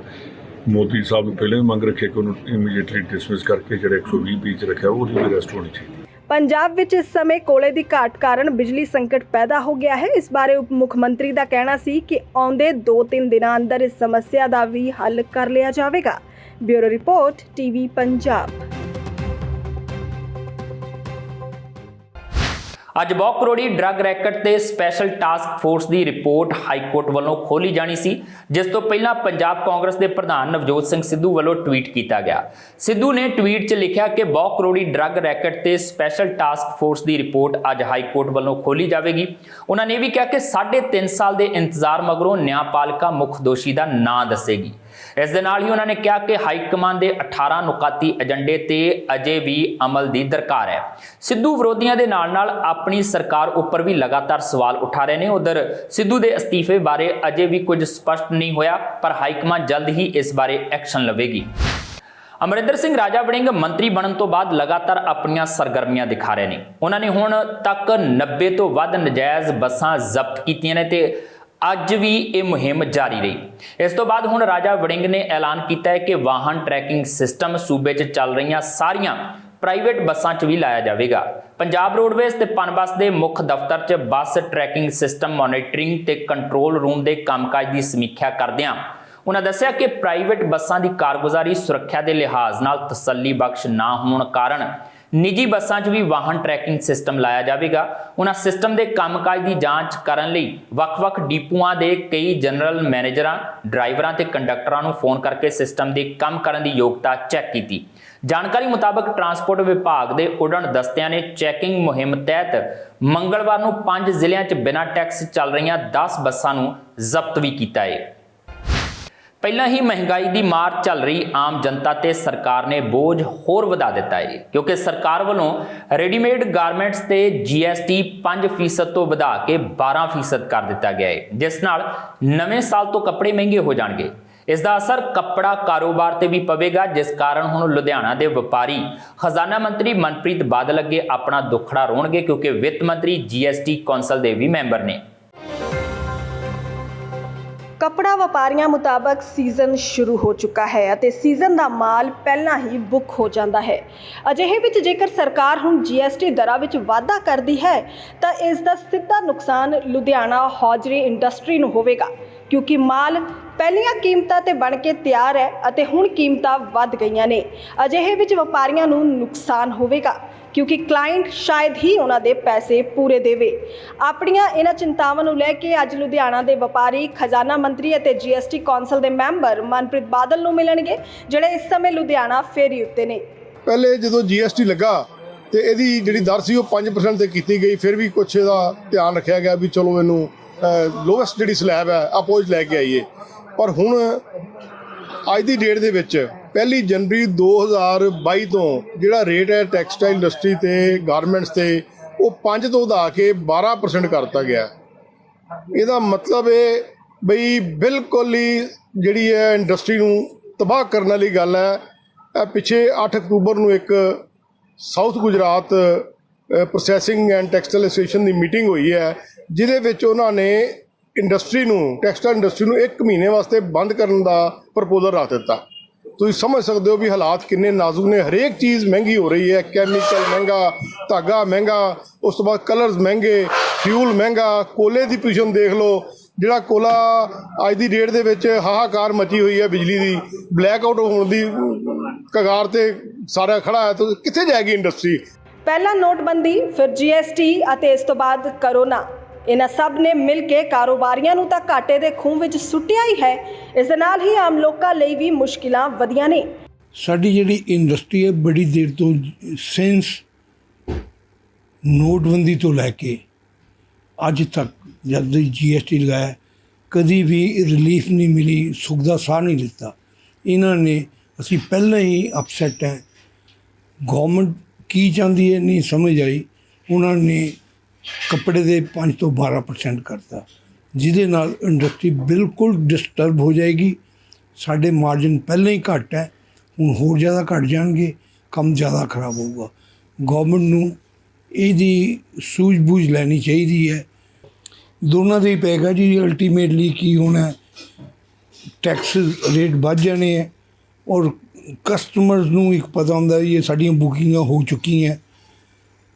ਮੋਦੀ ਸਾਹਿਬ ਨੂੰ ਪਹਿਲਾਂ ਵੀ ਮੰਗ ਰੱਖਿਆ ਕਿ ਉਹਨੂੰ ਇਮੀਡੀਏਟਲੀ ਡਿਸਮਿਸ ਕਰਕੇ ਜਿਹੜਾ 120 ਬੀਚ ਰੱਖਿਆ ਉਹਦੀ ਵੀ ਅਰੈਸਟ ਹੋਣੀ ਚਾਹੀਦੀ। ਪੰਜਾਬ ਵਿੱਚ ਇਸ ਸਮੇਂ ਕੋਲੇ ਦੀ ਘਾਟ ਕਾਰਨ ਬਿਜਲੀ ਸੰਕਟ ਪੈਦਾ ਹੋ ਗਿਆ ਹੈ। ਇਸ ਬਾਰੇ ਉਪ ਮੁੱਖ ਮੰਤਰੀ ਦਾ ਕਹਿਣਾ ਸੀ ਕਿ ਆਉਂਦੇ 2-3 ਦਿਨਾਂ ਅੰਦਰ ਇਸ ਸਮੱਸਿਆ ਦਾ ਵੀ ਹੱਲ ਕਰ ਲਿਆ ਜਾਵੇਗਾ। Bureau report TV Punjab. ਅੱਜ ਬਹੁ ਕਰੋੜੀ ਡਰੱਗ ਰੈਕਟ ਤੇ ਸਪੈਸ਼ਲ ਟਾਸਕ ਫੋਰਸ ਦੀ ਰਿਪੋਰਟ ਹਾਈ ਕੋਰਟ ਵੱਲੋਂ ਖੋਲੀ ਜਾਣੀ ਸੀ, ਜਿਸ ਤੋਂ ਪਹਿਲਾਂ ਪੰਜਾਬ ਕਾਂਗਰਸ ਦੇ ਪ੍ਰਧਾਨ ਨਵਜੋਤ ਸਿੰਘ ਸਿੱਧੂ ਵੱਲੋਂ ਟਵੀਟ ਕੀਤਾ ਗਿਆ। ਸਿੱਧੂ ਨੇ ਟਵੀਟ 'ਚ ਲਿਖਿਆ ਕਿ ਬਹੁ ਕਰੋੜੀ ਡਰੱਗ ਰੈਕਟ ਤੇ ਸਪੈਸ਼ਲ ਟਾਸਕ ਫੋਰਸ ਦੀ ਰਿਪੋਰਟ ਅੱਜ ਹਾਈ ਕੋਰਟ ਵੱਲੋਂ ਖੋਲੀ ਜਾਵੇਗੀ। ਉਹਨਾਂ ਨੇ ਵੀ ਕਿਹਾ ਕਿ 3.5 ਸਾਲ ਦੇ ਇੰਤਜ਼ਾਰ ਮਗਰੋਂ ਨਿਆਂਪਾਲਿਕਾ ਮੁੱਖ ਦੋਸ਼ੀ ਦਾ ਨਾਂ ਦੱਸੇਗੀ। ਇਸ ਦੇ ਨਾਲ ਹੀ ਉਹਨਾਂ ਨੇ ਕਿਹਾ ਕਿ ਹਾਈ ਕਮਾਂਡ ਦੇ 18 ਨੁਕਾਤੀ ਏਜੰਡੇ ਤੇ ਅਜੇ ਵੀ ਅਮਲ ਦੀ ਦਰਕਾਰ ਹੈ। ਸਿੱਧੂ ਵਿਰੋਧੀਆਂ ਦੇ ਨਾਲ ਆਪਣੀ ਸਰਕਾਰ ਉੱਪਰ ਵੀ ਲਗਾਤਾਰ ਸਵਾਲ ਉਠਾ ਰਹੇ ਨੇ। ਉਧਰ ਸਿੱਧੂ ਦੇ ਅਸਤੀਫੇ ਬਾਰੇ ਅਜੇ ਵੀ ਕੁਝ ਸਪਸ਼ਟ ਨਹੀਂ ਹੋਇਆ, ਪਰ ਹਾਈ ਕਮਾਂਡ ਜਲਦ ਹੀ ਇਸ ਬਾਰੇ ਐਕਸ਼ਨ ਲਵੇਗੀ। ਅਮਰਿੰਦਰ ਸਿੰਘ ਰਾਜਾ ਵੜਿੰਗ ਮੰਤਰੀ ਬਣਨ ਤੋਂ ਬਾਅਦ ਲਗਾਤਾਰ ਆਪਣੀਆਂ ਸਰਗਰਮੀਆਂ ਦਿਖਾ ਰਹੇ ਨੇ। ਉਹਨਾਂ ਨੇ ਹੁਣ ਤੱਕ 90 ਤੋਂ ਵੱਧ ਨਜਾਇਜ਼ ਬੱਸਾਂ ਜ਼ਬਤ ਕੀਤੀਆਂ ਨੇ ਤੇ ਅੱਜ ਵੀ ਇਹ ਮੁਹਿੰਮ ਜਾਰੀ ਰਹੀ। ਇਸ ਤੋਂ ਬਾਅਦ ਹੁਣ ਰਾਜਾ ਵੜਿੰਗ ਨੇ ਐਲਾਨ ਕੀਤਾ ਹੈ ਕਿ ਵਾਹਨ ਟਰੈਕਿੰਗ ਸਿਸਟਮ ਸੂਬੇ 'ਚ ਚੱਲ ਰਹੀਆਂ ਸਾਰੀਆਂ ਪ੍ਰਾਈਵੇਟ ਬੱਸਾਂ 'ਚ ਵੀ ਲਾਇਆ ਜਾਵੇਗਾ। ਪੰਜਾਬ ਰੋਡਵੇਜ਼ ਤੇ ਪਨਬੱਸ ਦੇ ਮੁੱਖ ਦਫ਼ਤਰ 'ਚ ਬੱਸ ਟਰੈਕਿੰਗ ਸਿਸਟਮ ਮੋਨੀਟਰਿੰਗ ਤੇ ਕੰਟਰੋਲ ਰੂਮ ਦੇ ਕੰਮਕਾਜ ਦੀ ਸਮੀਖਿਆ ਕਰਦਿਆਂ ਉਹਨਾਂ ਦੱਸਿਆ ਕਿ ਪ੍ਰਾਈਵੇਟ ਬੱਸਾਂ ਦੀ ਕਾਰਗੁਜ਼ਾਰੀ ਸੁਰੱਖਿਆ ਦੇ ਲਿਹਾਜ਼ ਨਾਲ ਤਸੱਲੀ ਬਖਸ਼ ਨਾ ਹੋਣ ਕਾਰਨ ਨਿੱਜੀ ਬੱਸਾਂ 'ਚ ਵੀ ਵਾਹਨ ਟਰੈਕਿੰਗ ਸਿਸਟਮ ਲਾਇਆ ਜਾਵੇਗਾ। ਉਹਨਾਂ ਸਿਸਟਮ ਦੇ ਕੰਮਕਾਜ ਦੀ ਜਾਂਚ ਕਰਨ ਲਈ ਵੱਖ-ਵੱਖ ਡਿਪੂਆਂ ਦੇ ਕਈ ਜਨਰਲ ਮੈਨੇਜਰਾਂ, ਡਰਾਈਵਰਾਂ ਤੇ ਕੰਡਕਟਰਾਂ ਨੂੰ ਫੋਨ ਕਰਕੇ ਸਿਸਟਮ ਦੇ ਕੰਮ ਕਰਨ ਦੀ ਯੋਗਤਾ ਚੈੱਕ ਕੀਤੀ। ਜਾਣਕਾਰੀ ਮੁਤਾਬਕ ਟਰਾਂਸਪੋਰਟ ਵਿਭਾਗ ਦੇ ਉਡਣ ਦਸਤਿਆਂ ਨੇ ਚੈਕਿੰਗ ਮੁਹਿੰਮ ਤਹਿਤ ਮੰਗਲਵਾਰ ਨੂੰ 5 ਜ਼ਿਲ੍ਹਿਆਂ 'ਚ ਬਿਨਾਂ ਟੈਕਸ ਚੱਲ ਰਹੀਆਂ 10 ਬੱਸਾਂ ਨੂੰ ਜ਼ਬਤ ਵੀ ਕੀਤਾ ਹੈ। ਪਹਿਲਾਂ ਹੀ ਮਹਿੰਗਾਈ ਦੀ ਮਾਰ ਚੱਲ ਰਹੀ ਆਮ ਜਨਤਾ ਤੇ ਸਰਕਾਰ ਨੇ ਬੋਝ ਹੋਰ ਵਧਾ ਦਿੱਤਾ ਹੈ, ਕਿਉਂਕਿ ਸਰਕਾਰ ਵੱਲੋਂ ਰੈਡੀਮੇਡ ਗਾਰਮੈਂਟਸ ਤੇ GST 5% ਤੋਂ ਵਧਾ ਕੇ 12% ਕਰ ਦਿੱਤਾ ਗਿਆ ਹੈ, ਜਿਸ ਨਾਲ ਨਵੇਂ ਸਾਲ ਤੋਂ ਕੱਪੜੇ ਮਹਿੰਗੇ ਹੋ ਜਾਣਗੇ। ਇਸ ਦਾ ਅਸਰ ਕੱਪੜਾ ਕਾਰੋਬਾਰ ਤੇ ਵੀ ਪਵੇਗਾ, ਜਿਸ ਕਾਰਨ ਹੁਣ ਲੁਧਿਆਣਾ ਦੇ ਵਪਾਰੀ ਖਜ਼ਾਨਾ ਮੰਤਰੀ ਮਨਪ੍ਰੀਤ ਬਾਦਲ ਅੱਗੇ ਆਪਣਾ ਦੁੱਖੜਾ ਰੋਣਗੇ, ਕਿਉਂਕਿ ਵਿੱਤ ਮੰਤਰੀ GST ਕੌਂਸਲ ਦੇ ਵੀ ਮੈਂਬਰ ਨੇ। ਕੱਪੜਾ ਵਪਾਰੀਆਂ ਮੁਤਾਬਕ ਸੀਜ਼ਨ ਸ਼ੁਰੂ ਹੋ ਚੁੱਕਾ ਹੈ ਅਤੇ ਸੀਜ਼ਨ ਦਾ ਮਾਲ ਪਹਿਲਾਂ ਹੀ ਬੁੱਕ ਹੋ ਜਾਂਦਾ ਹੈ। ਅਜਿਹੇ ਵਿੱਚ ਜੇਕਰ ਸਰਕਾਰ ਹੁਣ GST ਦਰਾਂ ਵਿੱਚ ਵਾਧਾ ਕਰਦੀ ਹੈ ਤਾਂ ਇਸ ਦਾ ਸਿੱਧਾ ਨੁਕਸਾਨ ਲੁਧਿਆਣਾ ਹੌਜ਼ਰੀ ਇੰਡਸਟਰੀ ਨੂੰ ਹੋਵੇਗਾ, ਕਿਉਂਕਿ ਮਾਲ ਪਹਿਲੀਆਂ ਕੀਮਤਾਂ ਤੇ ਬਣ ਕੇ ਤਿਆਰ ਹੈ ਅਤੇ ਹੁਣ ਕੀਮਤਾਂ ਵੱਧ ਗਈਆਂ ਨੇ। ਅਜਿਹੇ ਵਿੱਚ ਵਪਾਰੀਆਂ ਨੂੰ ਨੁਕਸਾਨ ਹੋਵੇਗਾ, ਕਿਉਂਕਿ ਕਲਾਇੰਟ ਸ਼ਾਇਦ ਹੀ ਉਹਨਾਂ ਦੇ ਪੈਸੇ ਪੂਰੇ ਦੇਵੇ। ਆਪਣੀਆਂ ਇਹਨਾਂ ਚਿੰਤਾਵਾਂ ਨੂੰ ਲੈ ਕੇ ਅੱਜ ਲੁਧਿਆਣਾ ਦੇ ਵਪਾਰੀ ਖਜ਼ਾਨਾ ਮੰਤਰੀ ਅਤੇ GST ਕੌਂਸਲ ਦੇ ਮੈਂਬਰ ਮਨਪ੍ਰੀਤ ਬਾਦਲ ਨੂੰ ਮਿਲਣਗੇ, ਜਿਹੜੇ ਇਸ ਸਮੇਂ ਲੁਧਿਆਣਾ ਫੇਰੀ ਉੱਤੇ ਨੇ। ਪਹਿਲੇ ਜਦੋਂ GST ਲੱਗਾ ਤੇ ਇਹਦੀ ਜਿਹੜੀ ਦਰ ਸੀ ਉਹ 5% ਤੇ ਕੀਤੀ ਗਈ, ਫਿਰ ਵੀ ਕੁਛ ਇਹਦਾ ਧਿਆਨ ਰੱਖਿਆ ਗਿਆ ਵੀ ਚਲੋ ਇਹਨੂੰ ਲੋਵੈਸਟ ਜਿਹੜੀ ਸਲੈਬ ਹੈ ਆਪੋ ਲੈ ਕੇ ਆਈਏ। ਪਰ ਹੁਣ ਅੱਜ ਦੀ ਡੇਟ ਦੇ ਵਿੱਚ 1 ਜਨਵਰੀ 2022 ਤੋਂ ਜਿਹੜਾ ਰੇਟ ਹੈ ਟੈਕਸਟਾਈਲ ਇੰਡਸਟਰੀ ਤੇ ਗਾਰਮੈਂਟਸ ਤੇ ਉਹ 5 ਤੋਂ ਵਧਾ ਕੇ 12% ਕਰਤਾ ਗਿਆ। ਇਹਦਾ ਮਤਲਬ ਇਹ ਬਈ ਬਿਲਕੁਲ ਹੀ ਜਿਹੜੀ ਹੈ ਇੰਡਸਟਰੀ ਨੂੰ ਤਬਾਹ ਕਰਨ ਵਾਲੀ ਗੱਲ ਹੈ। ਪਿੱਛੇ 8 ਅਕਤੂਬਰ ਨੂੰ ਇੱਕ south Gujarat processing and textile association the meeting ਹੋਈ ਹੈ, ਜਿਹਦੇ ਵਿੱਚ ਉਹਨਾਂ ਨੇ ਟੈਕਸਟਾਈਲ ਇੰਡਸਟਰੀ ਨੂੰ 1 ਮਹੀਨੇ ਵਾਸਤੇ ਬੰਦ ਕਰਨ ਦਾ ਪ੍ਰਪੋਜ਼ਲ ਰੱਖ ਦਿੱਤਾ। ਤੁਸੀਂ ਸਮਝ ਸਕਦੇ ਹੋ ਵੀ ਹਾਲਾਤ ਕਿੰਨੇ ਨਾਜ਼ੁਕ ਨੇ। ਹਰੇਕ ਚੀਜ਼ ਮਹਿੰਗੀ ਹੋ ਰਹੀ ਹੈ, ਕੈਮੀਕਲ ਮਹਿੰਗਾ, ਧਾਗਾ ਮਹਿੰਗਾ, ਉਸ ਤੋਂ ਬਾਅਦ ਕਲਰਸ ਮਹਿੰਗੇ, ਫਿਊਲ ਮਹਿੰਗਾ, ਕੋਲੇ ਦੀ ਪੋਜੀਸ਼ਨ ਦੇਖ ਲਓ। ਜਿਹੜਾ ਕੋਲਾ ਅੱਜ ਦੀ ਡੇਟ ਦੇ ਵਿੱਚ ਹਾਹਾਕਾਰ ਮਚੀ ਹੋਈ ਹੈ, ਬਿਜਲੀ ਦੀ ਬਲੈਕ ਆਊਟ ਹੋਣ ਦੀ ਕਗਾਰ ਤੇ ਸਾਰਾ ਖੜਾ ਹੈ, ਤਾਂ ਕਿੱਥੇ ਜਾਏਗੀ ਇੰਡਸਟਰੀ? ਪਹਿਲਾਂ ਨੋਟਬੰਦੀ, ਫਿਰ GST ਅਤੇ ਇਸ ਤੋਂ ਬਾਅਦ ਕਰੋਨਾ, ਇਹਨਾਂ ਸਭ ਨੇ ਮਿਲ ਕੇ ਕਾਰੋਬਾਰੀਆਂ ਨੂੰ ਤਾਂ ਘਾਟੇ ਦੇ ਖੂਹ ਵਿੱਚ ਸੁੱਟਿਆ ਹੀ ਹੈ। ਇਸ ਦੇ ਨਾਲ ਹੀ ਆਮ ਲੋਕਾਂ ਲਈ ਵੀ ਮੁਸ਼ਕਿਲਾਂ ਵਧੀਆਂ ਨੇ। ਸਾਡੀ ਜਿਹੜੀ ਇੰਡਸਟਰੀ ਹੈ ਬੜੀ ਦੇਰ ਤੋਂ ਸਿੰਸ ਨੋਟਬੰਦੀ ਤੋਂ ਲੈ ਕੇ ਅੱਜ ਤੱਕ ਜਦ ਦੀ GST ਲਗਾਇਆ ਕਦੀ ਵੀ ਰਿਲੀਫ ਨਹੀਂ ਮਿਲੀ, ਸੁੱਖ ਦਾ ਸਾਹ ਨਹੀਂ ਲਿੱਤਾ। ਇਹਨਾਂ ਨੇ ਅਸੀਂ ਪਹਿਲਾਂ ਹੀ ਅਪਸੈਟ ਹੈ। ਗੌਰਮੈਂਟ ਕੀ ਚਾਹੁੰਦੀ ਹੈ ਨਹੀਂ ਸਮਝ ਆਈ। ਉਹਨਾਂ ਨੇ ਕੱਪੜੇ ਦੇ 5 ਤੋਂ 12% ਕਰਤਾ, ਜਿਹਦੇ ਨਾਲ ਇੰਡਸਟਰੀ ਬਿਲਕੁਲ ਡਿਸਟਰਬ ਹੋ ਜਾਏਗੀ। ਸਾਡੇ ਮਾਰਜਨ ਪਹਿਲਾਂ ਹੀ ਘੱਟ ਹੈ, ਹੁਣ ਹੋਰ ਜ਼ਿਆਦਾ ਘੱਟ ਜਾਣਗੇ, ਕੰਮ ਜ਼ਿਆਦਾ ਖਰਾਬ ਹੋਊਗਾ। ਗੌਰਮੈਂਟ ਨੂੰ ਇਹਦੀ ਸੂਝ-ਬੂਝ ਲੈਣੀ ਚਾਹੀਦੀ ਹੈ। ਦੋਨਾਂ ਦੇ ਹੀ ਪਏਗਾ ਜੀ। ਅਲਟੀਮੇਟਲੀ ਕੀ ਹੋਣਾ, ਟੈਕਸ ਰੇਟ ਵੱਧ ਜਾਣੇ ਹੈ ਔਰ ਕਸਟਮਰਸ ਨੂੰ ਇੱਕ ਪਤਾ ਹੁੰਦਾ ਇਹ ਸਾਡੀਆਂ ਬੁਕਿੰਗਾਂ ਹੋ ਚੁੱਕੀਆਂ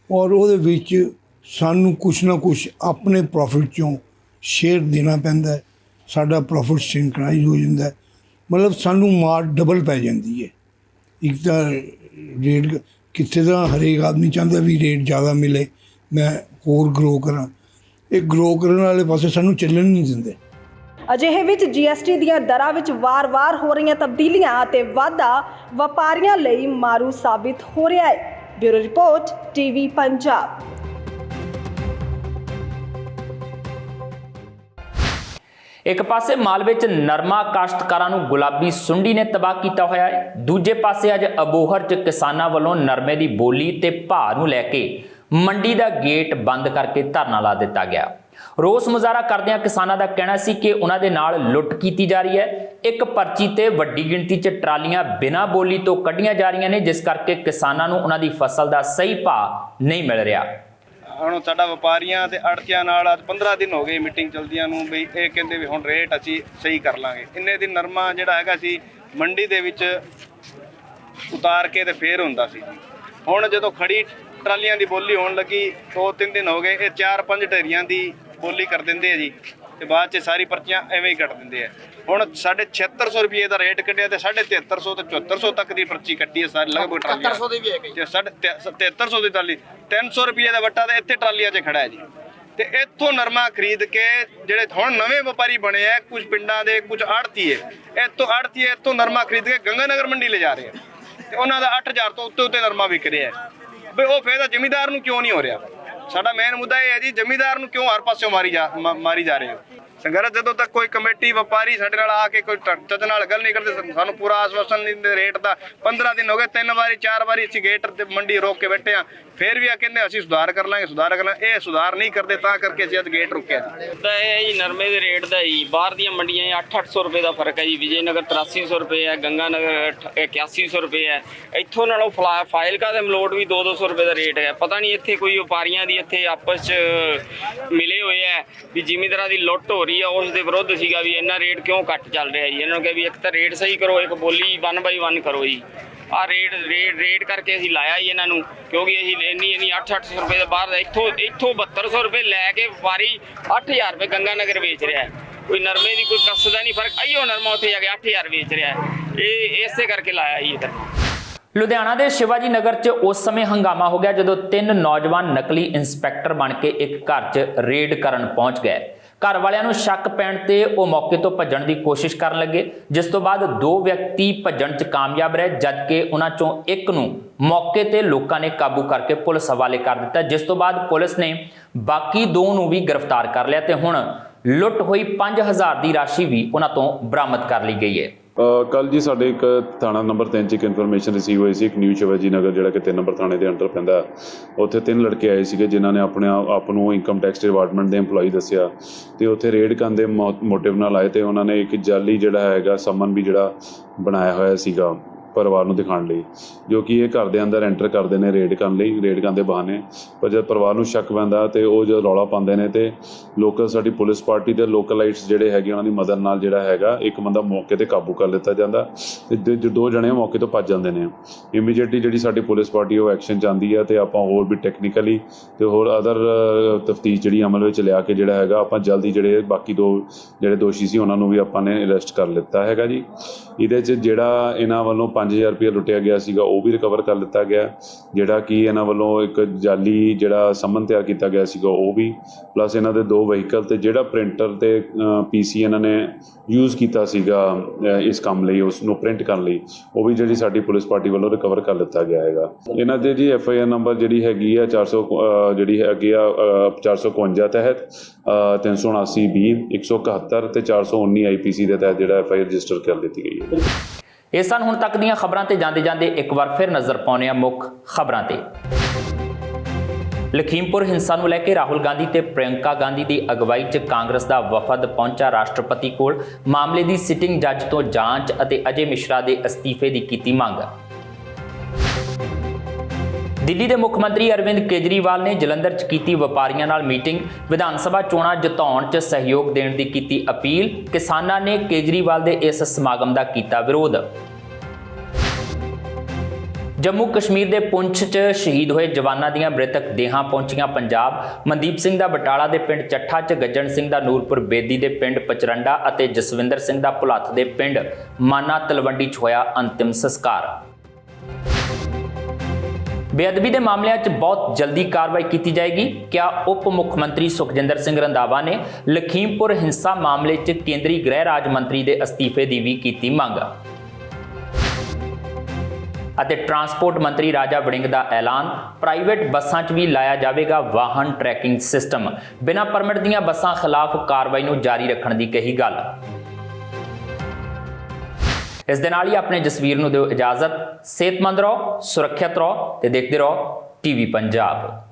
ਔਰ ਉਹਦੇ ਵਿੱਚ ਸਾਨੂੰ ਕੁਛ ਨਾ ਕੁਛ ਆਪਣੇ ਪ੍ਰੋਫਿਟ 'ਚੋਂ ਸ਼ੇਅਰ ਦੇਣਾ ਪੈਂਦਾ ਹੈ। ਸਾਡਾ ਪ੍ਰੋਫਿਟ ਸਿੰਕਰਾਈਜ਼ ਹੋ ਜਾਂਦਾ ਹੈ, ਮਤਲਬ ਸਾਨੂੰ ਮਾਰ ਡਬਲ ਪੈ ਜਾਂਦੀ ਹੈ। ਇੱਕ ਤਾਂ ਰੇਟ ਕਿੱਥੇ ਦਾ ਹਰੇਕ ਆਦਮੀ ਚਾਹੁੰਦਾ ਵੀ ਰੇਟ ਜ਼ਿਆਦਾ ਮਿਲੇ, ਮੈਂ ਹੋਰ ਗਰੋ ਕਰਾਂ। ਇਹ ਗਰੋ ਕਰਨ ਵਾਲੇ ਪਾਸੇ ਸਾਨੂੰ ਚੱਲਣ ਨਹੀਂ ਦਿੰਦੇ। ਅਜਿਹੇ ਵਿੱਚ GST ਦੀਆਂ ਦਰਾਂ ਵਿੱਚ ਵਾਰ-ਵਾਰ ਹੋ ਰਹੀਆਂ ਤਬਦੀਲੀਆਂ ਅਤੇ ਵਾਧਾ ਵਪਾਰੀਆਂ ਲਈ ਮਾਰੂ ਸਾਬਿਤ ਹੋ ਰਿਹਾ ਹੈ। Bureau report TV Punjab. ਇੱਕ ਪਾਸੇ ਮਾਲਵੇ 'ਚ ਨਰਮਾ ਕਾਸ਼ਤਕਾਰਾਂ ਨੂੰ ਗੁਲਾਬੀ ਸੁੰਡੀ ਨੇ ਤਬਾਹ ਕੀਤਾ ਹੋਇਆ ਹੈ। ਦੂਜੇ ਪਾਸੇ ਅੱਜ ਅਬੋਹਰ 'ਚ ਕਿਸਾਨਾਂ ਵੱਲੋਂ ਨਰਮੇ ਦੀ ਬੋਲੀ ਤੇ ਭਾਅ ਨੂੰ ਲੈ ਕੇ ਮੰਡੀ ਦਾ ਗੇਟ ਬੰਦ ਕਰਕੇ ਧਰਨਾ ਲਾ ਦਿੱਤਾ ਗਿਆ। ਰੋਸ ਮੁਜ਼ਾਹਰਾ ਕਰਦਿਆਂ ਕਿਸਾਨਾਂ ਦਾ ਕਹਿਣਾ ਸੀ ਕਿ ਉਹਨਾਂ ਦੇ ਨਾਲ ਲੁੱਟ ਕੀਤੀ ਜਾ ਰਹੀ ਹੈ। ਇੱਕ ਪਰਚੀ ਤੇ ਵੱਡੀ ਗਿਣਤੀ 'ਚ ਟਰਾਲੀਆਂ ਬਿਨਾਂ ਬੋਲੀ ਤੋਂ ਕੱਢੀਆਂ ਜਾ ਰਹੀਆਂ ਨੇ, ਜਿਸ ਕਰਕੇ ਕਿਸਾਨਾਂ ਨੂੰ ਉਹਨਾਂ ਦੀ ਫਸਲ ਦਾ ਸਹੀ ਭਾਅ ਨਹੀਂ ਮਿਲ ਰਿਹਾ। ਹੁਣ ਸਾਡਾ ਵਪਾਰੀਆਂ ਤੇ ਆੜ੍ਹਤੀਆਂ ਨਾਲ ਅੱਜ 15 ਦਿਨ ਹੋ ਗਏ ਮੀਟਿੰਗ ਚਲਦੀਆਂ ਨੂੰ, ਵੀ ਇਹ ਕਹਿੰਦੇ ਵੀ ਹੁਣ ਰੇਟ ਅਸੀਂ ਸਹੀ ਕਰ ਲਾਂਗੇ। ਇੰਨੇ ਦਿਨ ਨਰਮਾ ਜਿਹੜਾ ਹੈਗਾ ਸੀ ਮੰਡੀ ਦੇ ਵਿੱਚ ਉਤਾਰ ਕੇ ਤੇ ਫੇਰ ਹੁੰਦਾ ਸੀ। ਹੁਣ ਜਦੋਂ ਖੜੀ ਟਰਾਲੀਆਂ ਦੀ ਬੋਲੀ ਹੋਣ ਲੱਗੀ 2-3 ਦਿਨ ਹੋ ਗਏ, ਇਹ 4-5 ਢੇਰੀਆਂ ਦੀ ਬੋਲੀ ਕਰ ਦਿੰਦੇ ਆ ਜੀ, ਤੇ ਬਾਅਦ 'ਚ ਸਾਰੀ ਪਰਚੀਆਂ ਐਵੇਂ ਹੀ ਕੱਟ ਦਿੰਦੇ ਆ। ਹੁਣ 7600 ਰੁਪਏ ਦਾ ਰੇਟ ਕੱਢਿਆ ਤੇ 7350 ਤੇ 7400 ਤੱਕ ਦੀ ਪਰਚੀ ਕੱਟੀ ਹੈ ਸਾਰੀ ਲਗਭਗ ਟਰਾਲੀਆਂ। 7300 ਦੀ ਵੀ ਹੈ ਜੀ, 7300 ਦੀ ਟਰਾਲੀ 300 ਰੁਪਏ ਦਾ ਵੱਟਾ ਤੇ ਇੱਥੇ ਟਰਾਲੀਆਂ 'ਚ ਖੜਾ ਹੈ ਜੀ। ਤੇ ਇੱਥੋਂ ਨਰਮਾ ਖਰੀਦ ਕੇ ਜਿਹੜੇ ਹੁਣ ਨਵੇਂ ਵਪਾਰੀ ਬਣੇ ਆ, ਕੁਝ ਪਿੰਡਾਂ ਦੇ ਕੁਝ ਆੜ੍ਹਤੀਏ, ਇੱਥੋਂ ਨਰਮਾ ਖਰੀਦ ਕੇ ਗੰਗਾਨਗਰ ਮੰਡੀ ਲੈ ਜਾ ਰਹੇ ਆ, ਤੇ ਉਹਨਾਂ ਦਾ 8000 ਤੋਂ ਉੱਤੇ ਨਰਮਾ ਵਿਕ ਰਿਹਾ ਹੈ। ਵੀ ਉਹ ਫਾਇਦਾ ਜ਼ਮੀਂਦਾਰ ਨੂੰ ਕਿਉਂ ਨਹੀਂ ਹੋ ਰਿਹਾ? ਸਾਡਾ ਮੇਨ ਮੁੱਦਾ ਇਹ ਹੈ ਜੀ, ਜ਼ਮੀਂਦਾਰ ਨੂੰ ਕਿਉਂ ਹਰ ਪਾਸਿਓਂ ਮਾਰੀ ਜਾ ਰਹੇ ਹੋ? ਸੰਘਰਸ਼ ਜਦੋਂ ਤੱਕ ਕੋਈ ਕਮੇਟੀ ਵਪਾਰੀ ਸਾਡੇ ਨਾਲ ਆ ਕੇ ਕੋਈ ਚੱਜ ਨਾਲ ਗੱਲ ਨਹੀਂ ਕਰਦੇ, ਸਾਨੂੰ ਪੂਰਾ ਆਸ਼ਵਾਸਨ ਨਹੀਂ ਦਿੰਦੇ ਰੇਟ ਦਾ। 15 ਦਿਨ ਹੋ ਗਏ, 3 ਵਾਰੀ 4 ਵਾਰੀ ਅਸੀਂ ਗੇਟ ਤੇ ਮੰਡੀ ਰੋਕ ਕੇ ਬੈਠੇ ਆ, ਫਿਰ ਵੀ ਆ ਕਹਿੰਦੇ ਅਸੀਂ ਸੁਧਾਰ ਕਰ ਲਾਂਗੇ। ਇਹ ਸੁਧਾਰ ਨਹੀਂ ਕਰਦੇ, ਤਾਂ ਕਰਕੇ ਅਸੀਂ ਅੱਜ ਗੇਟ ਰੁਕਿਆ ਜੀ। ਨਰਮੇ ਦੇ ਰੇਟ ਦਾ ਜੀ ਬਾਹਰ ਦੀਆਂ ਮੰਡੀਆਂ 800-800 ਰੁਪਏ ਦਾ ਫਰਕ ਹੈ ਜੀ। ਵਿਜੇਨਗਰ 8300 ਰੁਪਏ ਹੈ, ਗੰਗਾਨਗਰ 8100 ਰੁਪਏ ਹੈ। ਇੱਥੋਂ ਨਾਲੋਂ ਫਾਜ਼ਿਲਕਾ ਦੇ ਮਲੋਟ ਵੀ 200-200 ਰੁਪਏ ਦਾ ਰੇਟ ਹੈ। ਪਤਾ ਨਹੀਂ ਇੱਥੇ ਕੋਈ ਵਪਾਰੀਆਂ ਦੀ ਇੱਥੇ ਆਪਸ 'ਚ ਮਿਲੇ ਹੋਏ ਹੈ ਵੀ ਜ਼ਿਮੀਂਦਾਰਾਂ ਦੀ ਲੁੱਟ ਹੋ ਰਹੀ ਹੈ, ਉਸ ਦੇ ਵਿਰੁੱਧ ਸੀਗਾ ਵੀ ਇੰਨਾ ਰੇਟ ਕਿਉਂ ਘੱਟ ਚੱਲ ਰਿਹਾ ਜੀ। ਇਹਨਾਂ ਨੂੰ ਕਿਹਾ ਵੀ ਇੱਕ ਤਾਂ ਰੇਟ ਸਹੀ ਕਰੋ, ਇੱਕ ਬੋਲੀ 1/1 ਕਰੋ ਜੀ। ਆ ਰੇਟ ਕਰਕੇ ਅਸੀਂ ਲਾਇਆ ਹੀ ਇਹਨਾਂ ਨੂੰ, ਕਿਉਂਕਿ ਅਸੀਂ ਇੰਨੀ 800 ਰੁਪਏ ਦਾ ਬਾਹਰ ਦਾ ਇੱਥੋਂ 7200 ਰੁਪਏ ਲੈ ਕੇ ਵਪਾਰੀ 8000 ਰੁਪਏ ਗੰਗਾਨਗਰ ਵੇਚ ਰਿਹਾ ਹੈ। ਕੋਈ ਨਰਮੇ ਦੀ ਕੋਈ ਕਸ ਦਾ ਨਹੀਂ ਫਰਕ, ਆਈਓ ਨਰਮਾ ਉੱਥੇ ਜਾ ਕੇ 8000 ਵੇਚ ਰਿਹਾ ਹੈ। ਇਹ ਇਸੇ ਕਰਕੇ ਲਾਇਆ ਜੀ ਇੱਧਰ। ਲੁਧਿਆਣਾ ਦੇ ਸ਼ਿਵਾਜੀ ਨਗਰ 'ਚ ਉਸ ਸਮੇਂ ਹੰਗਾਮਾ ਹੋ ਗਿਆ ਜਦੋਂ 3 ਨੌਜਵਾਨ ਨਕਲੀ ਇੰਸਪੈਕਟਰ ਬਣ ਕੇ ਇੱਕ ਘਰ 'ਚ ਰੇਡ ਕਰਨ ਪਹੁੰਚ ਗਏ। ਘਰ ਵਾਲਿਆਂ ਨੂੰ ਸ਼ੱਕ ਪੈਣ ਤੇ ਉਹ ਮੌਕੇ ਤੋਂ ਭੱਜਣ ਦੀ ਕੋਸ਼ਿਸ਼ ਕਰਨ ਲੱਗੇ, ਜਿਸ ਤੋਂ ਬਾਅਦ 2 ਵਿਅਕਤੀ ਭੱਜਣ 'ਚ ਕਾਮਯਾਬ ਰਹੇ, ਜਦਕਿ ਉਹਨਾਂ 'ਚੋਂ ਇੱਕ ਨੂੰ ਮੌਕੇ ਤੇ ਲੋਕਾਂ ਨੇ ਕਾਬੂ ਕਰਕੇ ਪੁਲਿਸ ਹਵਾਲੇ ਕਰ ਦਿੱਤਾ, ਜਿਸ ਤੋਂ ਬਾਅਦ ਪੁਲਿਸ ਨੇ ਬਾਕੀ 2 ਨੂੰ ਵੀ ਗ੍ਰਿਫਤਾਰ ਕਰ ਲਿਆ ਤੇ ਹੁਣ ਲੁੱਟ ਹੋਈ 5000 ਦੀ ਰਾਸ਼ੀ ਵੀ ਉਹਨਾਂ ਤੋਂ ਬਰਾਮਦ ਕਰ ਲਈ ਗਈ ਹੈ। ਕੱਲ ਜੀ ਸਾਡੇ ਇੱਕ ਥਾਣਾ ਨੰਬਰ 3 'ਚ ਇੱਕ ਇਨਫੋਰਮੇਸ਼ਨ ਰਿਸੀਵ ਹੋਈ ਸੀ। ਇੱਕ ਨਿਊ ਸ਼ਿਵਾਜੀ ਨਗਰ ਜਿਹੜਾ ਕਿ 3 ਨੰਬਰ ਥਾਣੇ ਦੇ ਅੰਡਰ ਪੈਂਦਾ, ਉੱਥੇ 3 ਲੜਕੇ ਆਏ ਸੀਗੇ ਜਿਨ੍ਹਾਂ ਨੇ ਆਪਣੇ ਆਪ ਨੂੰ ਇਨਕਮ ਟੈਕਸ ਡਿਪਾਰਟਮੈਂਟ ਦੇ ਏਮਪਲੋਈ ਦੱਸਿਆ ਤੇ ਉੱਥੇ ਰੇਡ ਕਰਨ ਦੇ ਮੋਟਿਵ ਨਾਲ ਆਏ ਤੇ ਉਹਨਾਂ ਨੇ ਇੱਕ ਜਾਲੀ ਜਿਹੜਾ ਹੈਗਾ ਸਮਨ ਵੀ ਜਿਹੜਾ ਬਣਾਇਆ ਹੋਇਆ ਸੀਗਾ ਪਰਿਵਾਰ ਨੂੰ ਦਿਖਾਉਣ ਲਈ, ਜੋ ਕਿ ਇਹ ਘਰ ਦੇ ਅੰਦਰ ਐਂਟਰ ਕਰਦੇ ਨੇ ਰੇਡ ਕਰਨ ਦੇ ਬਹਾਨੇ। ਪਰ ਜਦ ਪਰਿਵਾਰ ਨੂੰ ਸ਼ੱਕ ਪੈਂਦਾ ਤੇ ਉਹ ਜਦੋਂ ਰੌਲਾ ਪਾਉਂਦੇ ਨੇ ਤੇ ਲੋਕਲ ਸਾਡੀ ਪੁਲਿਸ ਪਾਰਟੀ ਦੇ ਲੋਕਲਾਈਟਸ ਜਿਹੜੇ ਹੈਗੇ ਉਹਨਾਂ ਦੀ ਮਦਦ ਨਾਲ ਜਿਹੜਾ ਹੈਗਾ ਇੱਕ ਬੰਦਾ ਮੌਕੇ ਤੇ ਕਾਬੂ ਕਰ ਲਿੱਤਾ ਜਾਂਦਾ ਤੇ 2 ਜਣੇ ਮੌਕੇ ਤੋਂ ਭੱਜ ਜਾਂਦੇ ਨੇ। ਇਮੀਡੀਏਟਲੀ ਜਿਹੜੀ ਸਾਡੀ ਪੁਲਿਸ ਪਾਰਟੀ ਉਹ ਐਕਸ਼ਨ 'ਚ ਆਉਂਦੀ ਹੈ ਤੇ ਆਪਾਂ ਹੋਰ ਵੀ ਟੈਕਨੀਕਲੀ ਤੇ ਹੋਰ ਅਦਰ ਤਫਤੀਸ਼ ਜਿਹੜੀ ਅਮਲ ਵਿੱਚ ਲਿਆ ਕੇ ਜਿਹੜਾ ਹੈਗਾ ਆਪਾਂ ਜਲਦੀ ਜਿਹੜੇ ਬਾਕੀ 2 ਜਿਹੜੇ ਦੋਸ਼ੀ ਸੀ ਉਹਨਾਂ ਨੂੰ ਵੀ ਆਪਾਂ ਨੇ ਅਰੈਸਟ ਕਰ ਲਿੱਤਾ ਹੈਗਾ ਜੀ। ਇਹਦੇ 'ਚ ਜਿਹੜਾ ਇਹਨਾਂ ਵੱਲੋਂ 5000 ਰੁਪਏ ਲੁੱਟਿਆ ਗਿਆ ਸੀਗਾ ਉਹ ਵੀ ਰਿਕਵਰ ਕਰ ਲਿੱਤਾ ਗਿਆ, ਜਿਹੜਾ ਕਿ ਇਹਨਾਂ ਵੱਲੋਂ ਇੱਕ ਜਾਲੀ ਜਿਹੜਾ ਸਮਨ ਤਿਆਰ ਕੀਤਾ ਗਿਆ ਸੀਗਾ ਉਹ ਵੀ, ਪਲੱਸ ਇਹਨਾਂ ਦੇ 2 ਵਹੀਕਲ ਤੇ ਜਿਹੜਾ ਪ੍ਰਿੰਟਰ ਤੇ PC ਇਹਨਾਂ ਨੇ ਯੂਜ਼ ਕੀਤਾ ਸੀਗਾ ਇਸ ਕੰਮ ਲਈ, ਉਸ ਨੂੰ ਪ੍ਰਿੰਟ ਕਰਨ ਲਈ, ਉਹ ਵੀ ਜਿਹੜੀ ਸਾਡੀ ਪੁਲਿਸ ਪਾਰਟੀ ਵੱਲੋਂ ਰਿਕਵਰ ਕਰ ਲਿੱਤਾ ਗਿਆ ਹੈਗਾ। ਇਹਨਾਂ ਦੇ ਜੀ FIR ਨੰਬਰ ਜਿਹੜੀ ਹੈਗੀ ਆ 400 ਜਿਹੜੀ ਹੈਗੀ ਆ 452 ਤਹਿਤ 379B 171 ਤੇ 419 IPC ਦੇ ਤਹਿਤ ਜਿਹੜਾ FIR ਰਜਿਸਟਰ ਕਰ ਦਿੱਤੀ ਗਈ ਹੈ। ਇਹ ਸਨ ਹੁਣ ਤੱਕ ਦੀਆਂ ਖਬਰਾਂ ਤੇ ਜਾਂਦੇ ਇੱਕ ਵਾਰ ਫਿਰ ਨਜ਼ਰ ਪਾਉਂਦੇ ਹਾਂ ਮੁੱਖ ਖਬਰਾਂ ਤੇ। ਲਖੀਮਪੁਰ ਹਿੰਸਾ ਨੂੰ ਲੈ ਕੇ ਰਾਹੁਲ ਗਾਂਧੀ ਤੇ ਪ੍ਰਿਯੰਕਾ ਗਾਂਧੀ ਦੀ ਅਗਵਾਈ 'ਚ ਕਾਂਗਰਸ ਦਾ ਵਫਦ ਪਹੁੰਚਾ ਰਾਸ਼ਟਰਪਤੀ ਕੋਲ। ਮਾਮਲੇ ਦੀ ਸਿਟਿੰਗ ਜੱਜ ਤੋਂ ਜਾਂਚ ਅਤੇ ਅਜੇ ਮਿਸ਼ਰਾ ਦੇ ਅਸਤੀਫੇ ਦੀ ਕੀਤੀ ਮੰਗ। ਦਿੱਲੀ ਦੇ ਮੁੱਖ ਮੰਤਰੀ ਅਰਵਿੰਦ ਕੇਜਰੀਵਾਲ ਨੇ ਜਲੰਧਰ 'ਚ ਕੀਤੀ ਵਪਾਰੀਆਂ ਨਾਲ ਮੀਟਿੰਗ। ਵਿਧਾਨ ਸਭਾ ਚੋਣਾਂ ਜਿਤਾਉਣ 'ਚ ਸਹਿਯੋਗ ਦੇਣ ਦੀ ਕੀਤੀ ਅਪੀਲ। ਕਿਸਾਨਾਂ ਨੇ ਕੇਜਰੀਵਾਲ ਦੇ ਇਸ ਸਮਾਗਮ ਦਾ ਕੀਤਾ ਵਿਰੋਧ। ਜੰਮੂ ਕਸ਼ਮੀਰ ਦੇ ਪੁੰਛ 'ਚ ਸ਼ਹੀਦ ਹੋਏ ਜਵਾਨਾਂ ਦੀਆਂ ਮ੍ਰਿਤਕ ਦੇਹਾਂ ਪਹੁੰਚੀਆਂ ਪੰਜਾਬ। ਮਨਦੀਪ ਸਿੰਘ ਦਾ ਬਟਾਲਾ ਦੇ ਪਿੰਡ ਚੱਠਾ 'ਚ, ਗੱਜਣ ਸਿੰਘ ਦਾ ਨੂਰਪੁਰ ਬੇਦੀ ਦੇ ਪਿੰਡ ਪਚਰੰਡਾ ਅਤੇ ਜਸਵਿੰਦਰ ਸਿੰਘ ਦਾ ਭੁਲੱਥ ਦੇ ਪਿੰਡ ਮਾਨਾ ਤਲਵੰਡੀ 'ਚ ਹੋਇਆ ਅੰਤਿਮ ਸੰਸਕਾਰ। ਬੇਅਦਬੀ ਦੇ ਮਾਮਲਿਆਂ 'ਚ ਬਹੁਤ ਜਲਦੀ ਕਾਰਵਾਈ ਕੀਤੀ ਜਾਏਗੀ। ਕਿਹਾ ਉਪ ਮੁੱਖ ਮੰਤਰੀ ਸੁਖਜਿੰਦਰ ਸਿੰਘ ਰੰਧਾਵਾ ਨੇ ਲਖੀਮਪੁਰ ਹਿੰਸਾ ਮਾਮਲੇ 'ਚ ਕੇਂਦਰੀ ਗ੍ਰਹਿ ਰਾਜ ਮੰਤਰੀ ਦੇ ਅਸਤੀਫੇ ਦੀ ਵੀ ਕੀਤੀ ਮੰਗ। ਅਤੇ ਟਰਾਂਸਪੋਰਟ ਮੰਤਰੀ ਰਾਜਾ ਵੜਿੰਗ ਦਾ ਐਲਾਨ, ਪ੍ਰਾਈਵੇਟ ਬੱਸਾਂ 'ਚ ਵੀ ਲਾਇਆ ਜਾਵੇਗਾ ਵਾਹਨ ਟਰੈਕਿੰਗ ਸਿਸਟਮ। ਬਿਨਾਂ ਪਰਮਿਟ ਦੀਆਂ ਬੱਸਾਂ ਖਿਲਾਫ ਕਾਰਵਾਈ ਨੂੰ ਜਾਰੀ ਰੱਖਣ ਦੀ ਕਹੀ ਗੱਲ। ਇਸ ਦੇ ਨਾਲ ਹੀ ਆਪਣੇ ਜਸਵੀਰ ਨੂੰ ਦਿਓ ਇਜਾਜ਼ਤ। ਸਿਹਤਮੰਦ ਰਹੋ, ਸੁਰੱਖਿਅਤ ਰਹੋ ਤੇ ਦੇਖਦੇ ਰਹੋ TV ਪੰਜਾਬ।